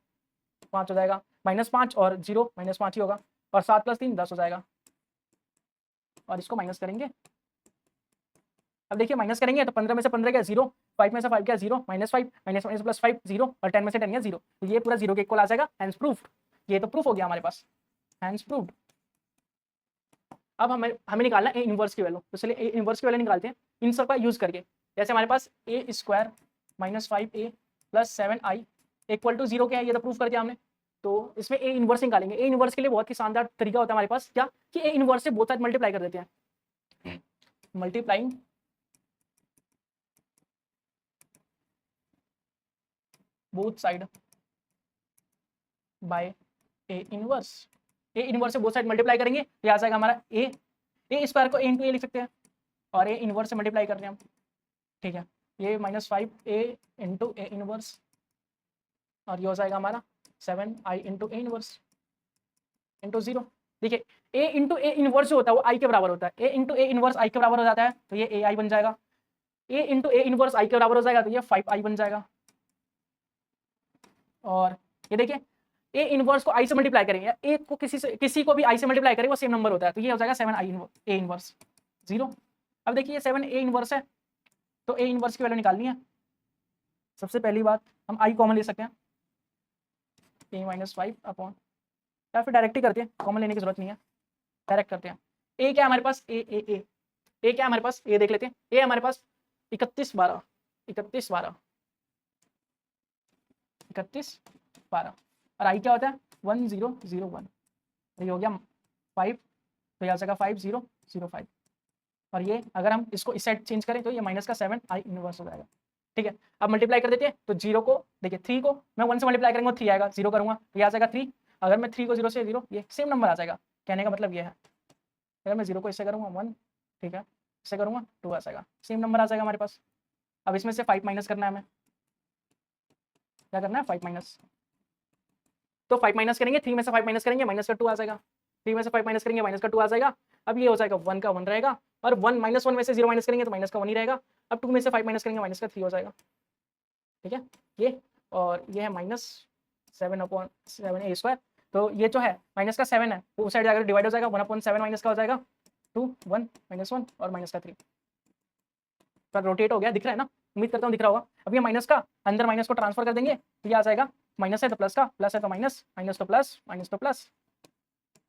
5 हो जाएगा, -5 और 0 -5 ही होगा और 7 + 3 10 हो जाएगा और इसको माइनस करेंगे। अब देखिए माइनस करेंगे तो 15 में से 15 गया 0, 5 में से 5 गया 0, -5 माइनस प्लस 5 0 और 10 में से 10 गया 0, तो ये पूरा 0 के इक्वल आ जाएगा, हैंस प्रूफ्ड। ये तो प्रूफ हो गया हमारे पास, हैंस प्रूफ्ड। अब हमें निकालना ए इनवर्स की वैल्यू, तो चलिए ए इनवर्स की वैल्यू निकालते हैं इन सब का यूज करके। जैसे हमारे पास A square minus 5a plus 7i equal to 0 क्या है, ये तो प्रूफ कर दिया हमने। तो इसमें ए इनवर्स निकालेंगे, ए इनवर्स के लिए बहुत ही शानदार तरीका होता है हमारे पास, क्या कि ए इनवर्स से बोथ साइड मल्टीप्लाई कर देते हैं, multiplying both side by A inverse. A inverse से बोथ साइड मल्टीप्लाई करेंगे तो आ जाएगा हमारा ए स्क्वायर को ए इंटू ए लिख सकते हैं और ए इनवर्स से मल्टीप्लाई कर रहे हैं हम, ठीक है। ये -5a इंटू ए इनवर्स और ये हो जाएगा हमारा 7i into A inverse into 0। देखिए a इंटू ए इनवर्स जो होता है वो i के बराबर होता है। a into A inverse i के बराबर हो जाता है तो ये ai बन जाएगा। a into A inverse i के बराबर हो जाएगा तो ये 5i बन जाएगा। और ये देखिए a इनवर्स को i से मल्टीप्लाई करेंगे, a को किसी को भी i से मल्टीप्लाई करेंगे वो सेम नंबर होता है, तो ये हो जाएगा 7i a इनवर्स 0। अब देखिए 7a इनवर्स है तो a इनवर्स की वैल्यू निकालनी है। सबसे पहली बात हम i कॉमन ले सकते हैं, a - 5 अपॉन, या फिर डायरेक्ट ही करते हैं, कॉमन लेने की जरूरत नहीं है, डायरेक्ट करते हैं। a क्या है हमारे पास, a क्या है हमारे पास, a देख लेते हैं। a हमारे पास 31 12 और i क्या होता है 1001। ये हो गया 5 तो यहाँ जाएगा 5005। और ये अगर हम इसको इस साइड चेंज करें तो ये माइनस का 7i इनवर्स हो जाएगा, ठीक है। अब मल्टीप्लाई कर देते हैं तो 0 को देखिए 3 को मैं 1 से मल्टीप्लाई करेंगे 3 आएगा, 0 करूँगा तो ये आ जाएगा 3। अगर मैं 3 को 0 से 0 ये सेम नंबर आ जाएगा। कहने का मतलब ये है अगर मैं 0 को इससे करूँगा 1, ठीक है, इससे करूँगा 2 आ जाएगा, सेम नंबर आ जाएगा हमारे पास। अब इसमें से 5 माइनस करना है हमें, क्या करना है 5 माइनस, तो 5 माइनस करेंगे, 3 में से 5 माइनस करेंगे माइनस का 2 आ जाएगा, 3 में से 5 माइनस करेंगे माइनस का 2 आ जाएगा। अब ये हो जाएगा 1 का 1 रहेगा और 1 - 1 में से 0 माइनस करेंगे तो माइनस का 1 ही रहेगा। अब 2 में से 5 माइनस करेंगे माइनस का 3 हो जाएगा, ठीक है। ये और ये है -7/7a²। तो ये जो है माइनस का 7 है वो उस साइड जाकर डिवाइड हो जाएगा, 1/7 माइनस का हो जाएगा 2 1 -1 और माइनस का 3 पर रोटेट हो गया, दिख रहा है ना, उम्मीद करता हूँ दिख रहा होगा। अब ये माइनस का अंदर माइनस को ट्रांसफर कर देंगे तो ये आ जाएगा माइनस है तो प्लस का, प्लस है तो माइनस, माइनस तो प्लस, माइनस तो प्लस,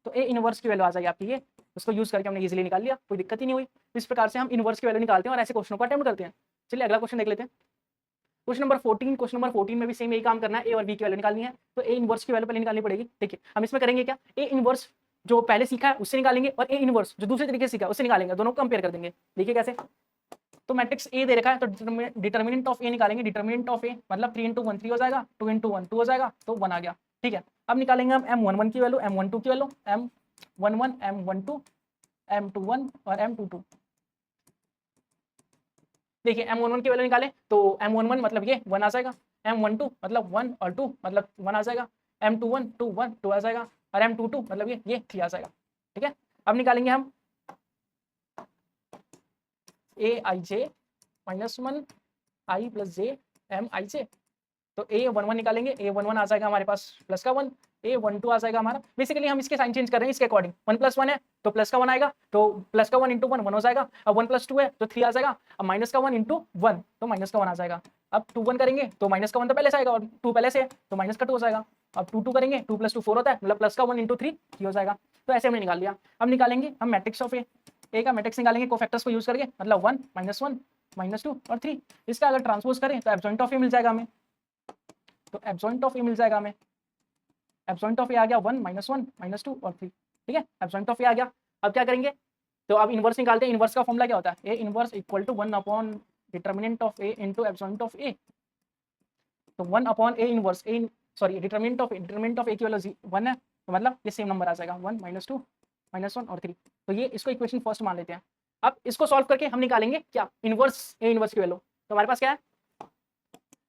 तो ए इनवर्स की वैल्यू आ जाएगी आपकी। ये उसको यूज करके हमने इजीली निकाल लिया, कोई दिक्कत ही नहीं हुई। इस प्रकार से हम इनवर्स की वैल्यू निकालते हैं और ऐसे क्वेश्चनों को अटेम्प्ट करते हैं। चलिए अगला क्वेश्चन देख लेते हैं। क्वेश्चन नंबर 14 में भी सेम यही काम करना है, ए और बी की वैल्यू निकालनी है। तो ए इनवर्स की वैल्यू पहले निकालनी पड़ेगी। देखिए हम इसमें करेंगे क्या, ए इनवर्स जो पहले सीखा है उससे निकालेंगे और ए इनवर्स जो दूसरे तरीके से सीखा है उससे निकालेंगे, दोनों को कंपेयर कर देंगे। देखिए कैसे, तो मैट्रिक्स ए दे रखा है तो डिटर्मिनेंट ऑफ ए निकालेंगे। डिटर्मिनेंट ऑफ ए मतलब 3 × 1 3 हो जाएगा, 2 × 1 2 हो जाएगा तो 1 आ गया, ठीक है। अब निकालेंगे हम m11 की वैल्यू, m12 की वैल्यू, m11 m12 m21 और m22। देखिए m11 की वैल्यू निकालें तो m11 मतलब ये 1 आ जाएगा, m12 मतलब 1 और 2 मतलब 1 आ जाएगा, m21 2 1 2 आ जाएगा और m22 मतलब ये 3 आ जाएगा, ठीक है। अब निकालेंगे हम aij -1 i + j mij। तो a11 निकालेंगे, a11 आ जाएगा हमारे पास प्लस का 1, a12 आ जाएगा हमारा। बेसिकली हम इसके साइन चेंज कर रहे हैं इसके अकॉर्डिंग, 1 + 1 है तो प्लस का 1 आएगा, तो प्लस का 1 × 1 1 हो जाएगा। अब 1 + 2 है तो 3 आ जाएगा, अब माइनस का 1 × 1 तो माइनस का 1 आ जाएगा। अब 2 1 करेंगे तो माइनस का 1 तो पहले से आएगा और 2 पहले से है तो माइनस का 2 हो जाएगा। अब 2 2 करेंगे, 2 + 2 4 होता है, मतलब प्लस का 1 × 3 3 हो जाएगा। तो ऐसे हमने निकाल लिया। अब निकालेंगे हम मैट्रिक्स ऑफ ए का मैट्रिक्स निकालेंगे कोफैक्टर्स को यूज करके, मतलब 1 -1 -2 और 3। इसका अगर ट्रांसपोज करें तो एब्सॉल्यूट ऑफ ए मिल जाएगा हमें, तो एब्सॉल्यूट ऑफ ए मिल जाएगा हमें। एब्सॉल्यूट ऑफ ए आ गया 1 -1 -2 और 3, ठीक है। एब्सॉल्यूट ऑफ ए आ गया। अब क्या करेंगे, तो अब इनवर्स निकालते हैं। इनवर्स का फॉर्मूला क्या होता है, A inverse equal to 1 determinant of A into absolute of A. तो 1 A inverse determinant of A की वैल्यू 1 है तो मतलब ये सेम नंबर आ जाएगा 1 -2 -1 और 3। तो ये इसको इक्वेशन फर्स्ट मान लेते हैं। अब इसको सॉल्व करके हम निकालेंगे क्या, इनवर्स ए इनवर्स की वैल्यू। तो हमारे पास क्या है,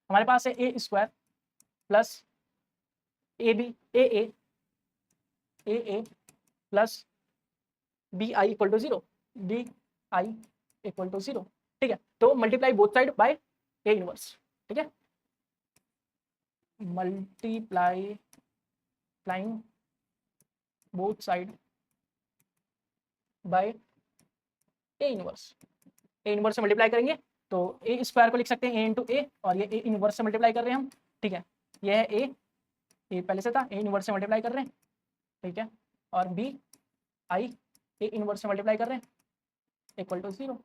हमारे पास है a² plus ab a plus bi equal to 0 bi equal to 0, ठीक है। तो multiply both side by A inverse, ठीक है, multiplying both side by A inverse. A inverse से मल्टीप्लाई करेंगे तो a² को लिख सकते हैं a × a और ये ए इनवर्स से मल्टीप्लाई कर रहे हैं हम, ठीक है। ये है ए पहले से था, ए इनवर्स से मल्टीप्लाई कर रहे हैं, ठीक है, और बी आई ए इनवर्स से मल्टीप्लाई कर रहे हैं इक्वल टू 0,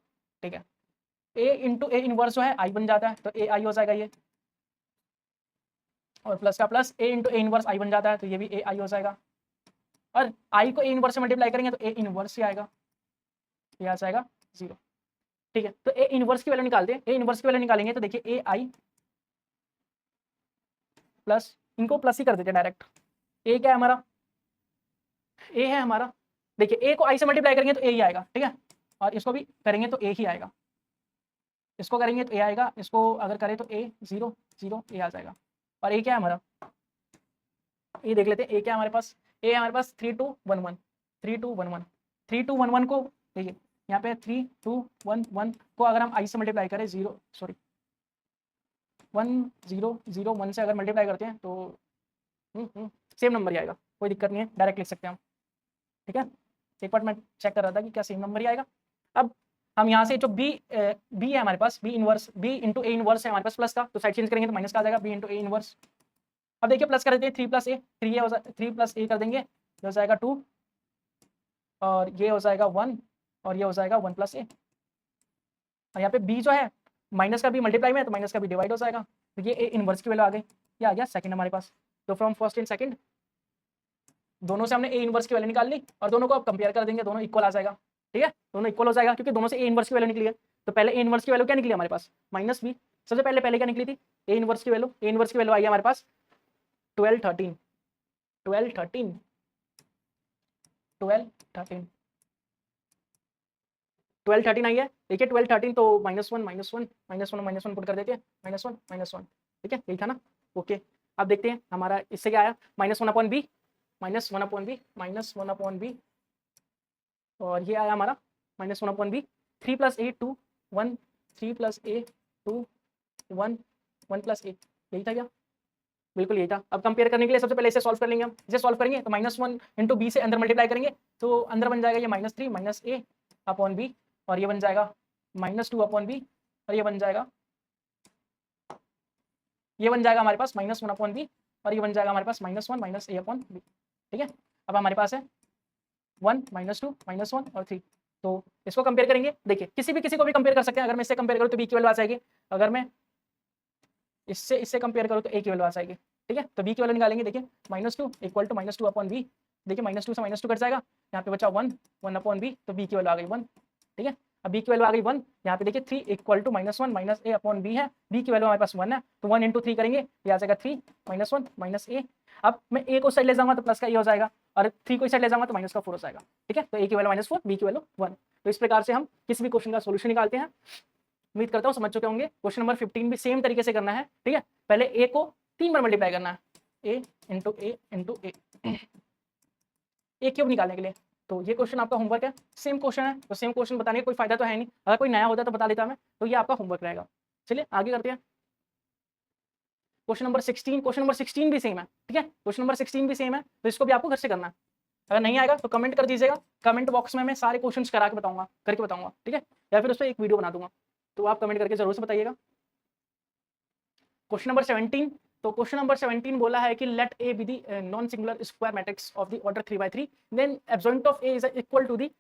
ठीक है। ए × ए इनवर्स जो है आई बन जाता है तो ए आई हो जाएगा ये, और प्लस का प्लस ए × ए इनवर्स आई बन जाता है तो ये भी ए आई हो जाएगा, और आई को ए इनवर्स से मल्टीप्लाई करेंगे तो ए इनवर्स ही आएगा, ये आ जाएगा 0, ठीक है। तो ए इनवर्स की वैल्यू निकालते हैं। ए इनवर्स की वैल्यू निकालेंगे तो देखिए ए आई प्लस, इनको प्लस ही कर देते हैं डायरेक्ट। ए क्या है हमारा, ए है हमारा, देखिए ए को आई से मल्टीप्लाई करेंगे तो ए ही आएगा, ठीक है, और इसको भी करेंगे तो ए ही आएगा, इसको करेंगे तो ए आएगा, इसको अगर करें तो ए 0 0 ए आ जाएगा। और ए क्या है हमारा, ये देख लेते हैं ए क्या है हमारे पास, ए है हमारे पास 3 2 1 1 3 2 1 1 3 2 1 1 को देखिए यहाँ पे 3 2 1 1 को अगर हम आई से मल्टीप्लाई करें 0 सॉरी 1 0 0 1 से अगर मल्टीप्लाई करते हैं तो सेम नंबर ही आएगा, कोई दिक्कत नहीं है, डायरेक्ट लिख सकते हैं हम, ठीक है। एक बार मैं चेक कर रहा था कि क्या सेम नंबर ही आएगा। अब हम यहाँ से जो बी है हमारे पास, B inverse B into A inverse है हमारे पास प्लस का, तो साइड चेंज करेंगे तो माइनस का आ जाएगा, बी इंटू ए इनवर्स। अब देखिए प्लस कर देते हैं 3 प्लस ए, 3 प्लस ए कर देंगे, ये हो जाएगा 2 और ये हो जाएगा 1 और ये हो जाएगा 1 प्लस ए। और यहाँ पे बी जो है माइनस का भी मल्टीप्लाई में है तो माइनस का भी डिवाइड हो जाएगा, तो ये ए इनवर्स की वैल्यू आ गई, ये आ गया सेकंड हमारे पास। तो फ्रॉम फर्स्ट एंड सेकंड दोनों से हमने ए इनवर्स की वैल्यू निकाल ली और दोनों को अब कंपेयर कर देंगे, दोनों इक्वल आ जाएगा, ठीक है, दोनों इक्वल हो जाएगा क्योंकि दोनों से ए इनवर्स की वैल्यू निकली है। तो पहले ए इनवर्स की वैल्यू क्या निकली हमारे पास, माइनस बी, सबसे पहले क्या निकली थी, ए इनवर्स की वैल्यू, ए इनवर्स की वैल्यू आई है हमारे पास 12 13 12 13 12 13 12 13 आई है, देखिए 12 13 तो -1 पुट कर देते हैं, -1 ठीक है, यही था ना, ओके। अब देखते हैं हमारा इससे क्या आया, -1/b -1/b और ये आया हमारा -1/b 3 + a 2 1 3 + a 2 1 1 + a, यही था क्या, बिल्कुल यही था। अब कंपेयर करने के लिए सबसे पहले इसे सॉल्व कर लेंगे हम, इसे सॉल्व करेंगे तो -1 × b से अंदर मल्टीप्लाई करेंगे तो अंदर बन जाएगा ये -3 -a/b और ये बन जाएगा -2/b और ये बन जाएगा हमारे पास -1/b और ये बन जाएगा हमारे पास -1 -a/b, ठीक है। अब हमारे पास है 1 -2 -1 और 3, तो इसको कंपेयर करेंगे, देखिए किसी को भी कंपेयर कर सकते हैं, अगर मैं इससे कंपेयर करूँ तो b की वैल्यू आ जाएगी, अगर मैं इससे कंपेयर करूँ तो a की वैल्यू आ जाएगी, ठीक है। तो b की वैल्यू निकालेंगे, देखिए -2 = -2/b, देखिए -2 से -2 कट जाएगा, यहाँ पे बचा 1 1/b, तो b की वैल्यू आ गई 1, ठीक है। अब b की वैल्यू आ गई 1, यहाँ पे देखिए 3 = -1 -a/b है, b की वैल्यू हमारे पास 1 है, तो 1 × 3 करेंगे, ये आ जाएगा 3 -1 -a। अब मैं a को साइड ले जाऊंगा तो प्लस का ए हो जाएगा और 3 को साइड ले जाऊंगा तो माइनस का 4 हो जाएगा, ठीक है। तो a की वैल्यू -4 b की वैल्यू 1, तो इस प्रकार से हम किसी भी क्वेश्चन का सोल्यूशन निकालते हैं। उम्मीद करता हूँ समझ चुके होंगे। क्वेश्चन नंबर 15 भी सेम तरीके से करना है, ठीक है। पहले a को 3 बार मल्टीप्लाई करना है, a × a क्यूब निकालने के लिए, तो ये क्वेश्चन आपका होमवर्क है, सेम क्वेश्चन है, तो सेम क्वेश्चन बताने का कोई फायदा तो है नहीं, अगर कोई नया होता तो बता देता मैं, तो ये आपका होमवर्क रहेगा। चलिए आगे करते हैं। क्वेश्चन नंबर 16 भी सेम है, ठीक है, क्वेश्चन नंबर 16 भी सेम है, तो इसको भी आपको घर से करना है। अगर नहीं आएगा तो कमेंट कर दीजिएगा, कमेंट बॉक्स में मैं सारे क्वेश्चंस करके बताऊंगा, ठीक है, या फिर उस पर एक वीडियो बना दूंगा, तो आप कमेंट करके जरूर से बताइएगा। क्वेश्चन नंबर 17, तो क्वेश्चन नंबर 17 बोला है कि let A B the non singular square matrix of the order 3/3, then absolute of A is equal to the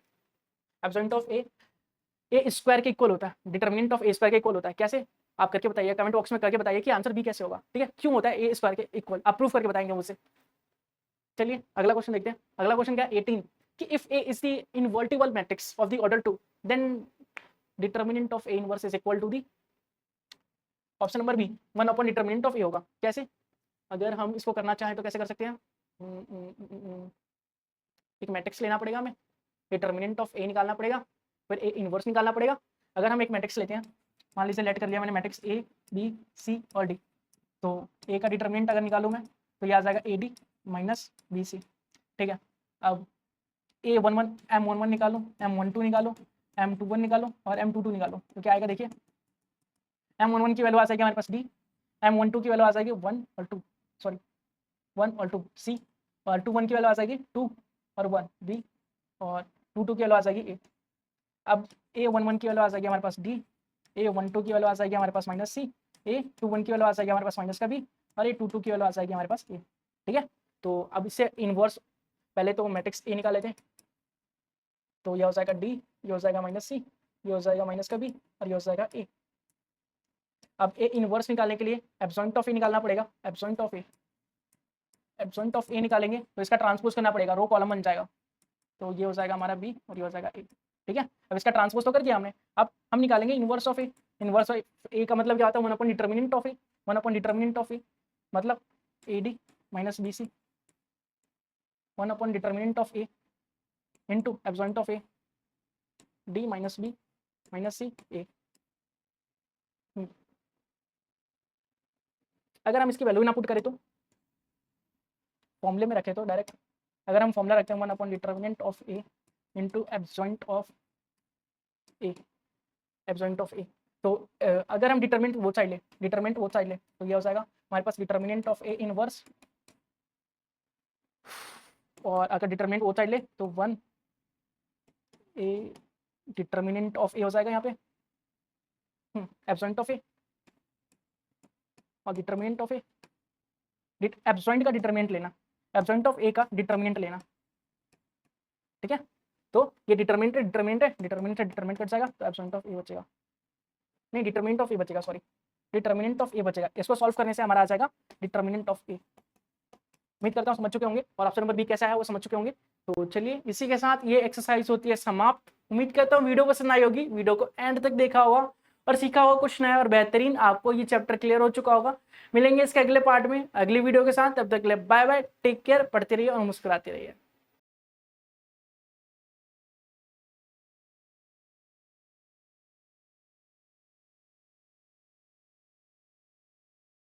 absolute of A square के इक्वल होता है, डिटरमिनेंट ऑफ ए स्क्वायर के equal होता है, कैसे आप करके बताइए, कमेंट बॉक्स में करके बताइए कि आंसर बी कैसे होगा, ठीक है, क्यों होता है ए स्क्वायर के इक्वल, आप प्रूफ करके बताएंगे मुझसे। चलिए अगला क्वेश्चन देखते हैं। अगला क्वेश्चन क्या है 18 कि if A is the invertible matrix of the order 2 then determinant of A inverse is equal to the option number B 1 determinant of A होगा। कैसे, अगर हम इसको करना चाहें तो कैसे कर सकते हैं, एक मैट्रिक्स लेना पड़ेगा हमें, डिटरमिनेंट ऑफ ए निकालना पड़ेगा, फिर ए इनवर्स निकालना पड़ेगा। अगर हम एक मैट्रिक्स लेते हैं, मान लीजिए लेट कर लिया मैंने मैट्रिक्स ए बी सी और डी, तो ए का डिटरमिनेंट अगर निकालूँ मैं तो ये आ जाएगा A D minus B C, ठीक है। अब A11 M11 निकालो, M12 निकालो, M21 निकालो और M22 निकालो, तो क्या आएगा देखिए, M11 की वैल्यू आ जाएगी हमारे पास D, M12 की वैल्यू आ जाएगी 1 और 2 C, और 21 की वैल्यू आ जाएगी 2 और 1 B, और 22 की वैल्यू आ जाएगी A। अब A11 की वैल्यू आ जाएगी हमारे पास D, A12 की वैल्यू आ जाएगी हमारे पास -C, A21 की वैल्यू आ जाएगी हमारे पास माइनस का B और A22 की वैल्यू आ जाएगी हमारे पास A, ठीक है। तो अब इससे इनवर्स पहले तो मैट्रिक्स ए निकाल लेते हैं, तो यह हो जाएगा डी, ये हो जाएगा -C, ये हो जाएगा माइनस का बी और ये हो जाएगा ए। अब ए इनवर्स निकालने के लिए एब्सोल्यूट ऑफ ए निकालना पड़ेगा, एब्सोल्यूट ऑफ ए निकालेंगे तो इसका ट्रांसपोज करना पड़ेगा, रो कॉलम बन जाएगा, तो ये हो जाएगा हमारा बी और ये हो जाएगा ए, ठीक है। अब इसका ट्रांसपोज तो कर दिया हमने, अब हम निकालेंगे inverse of A. Inverse of A का मतलब क्या होता है 1 determinant of A, 1 determinant of A मतलब A D minus B C 1 upon determinant of A into absolute of A D minus B minus C A. अगर हम इसकी value ना पुट करें तो फॉर्मूले में रखें तो डायरेक्ट, अगर हम फॉर्मूला रखते हैं 1 upon determinant of A into absolute of A, absolute of A, तो अगर हम डिटर्मिनेंट वो साइड ले तो ये हो जाएगा हमारे पास डिटर्मिनेंट ऑफ ए इनवर्स, और अगर डिटर्मिनेंट वो साइड ले तो 1 ए डिटर्मिनेंट ऑफ ए हो जाएगा यहाँ पे एब्सॉल्यूट ऑफ ए, और डिटर्मिनेंट ऑफ ए, एब्सॉल्यूट का डिटर्मिनेंट लेना, एब्सॉल्यूट ऑफ ए का डिटर्मिनेंट लेना, ठीक है। तो ये डिटर्मिनेंट कट जाएगा तो एब्सॉल्यूट ऑफ ए बचेगा, नहीं डिटर्मिनेंट ऑफ ए बचेगा, सॉरी डिटर्मिनेंट ऑफ ए बचेगा। इसको सॉल्व करने से हमारा आ जाएगा डिटर्मिनेंट ऑफ ए। उम्मीद करता हूँ समझ चुके होंगे और ऑप्शन नंबर बी कैसा है वो समझ चुके होंगे। तो चलिए इसी के साथ ये एक्सरसाइज होती है समाप्त। उम्मीद करता हूँ वीडियो पसंद आई होगी, वीडियो को एंड तक देखा होगा और सीखा होगा कुछ नया और बेहतरीन, आपको ये चैप्टर क्लियर हो चुका होगा। मिलेंगे इसके अगले पार्ट में अगली वीडियो के साथ, तब तक के लिए बाय बाय, टेक केयर, पढ़ते रहिए और मुस्कुराते रहिए।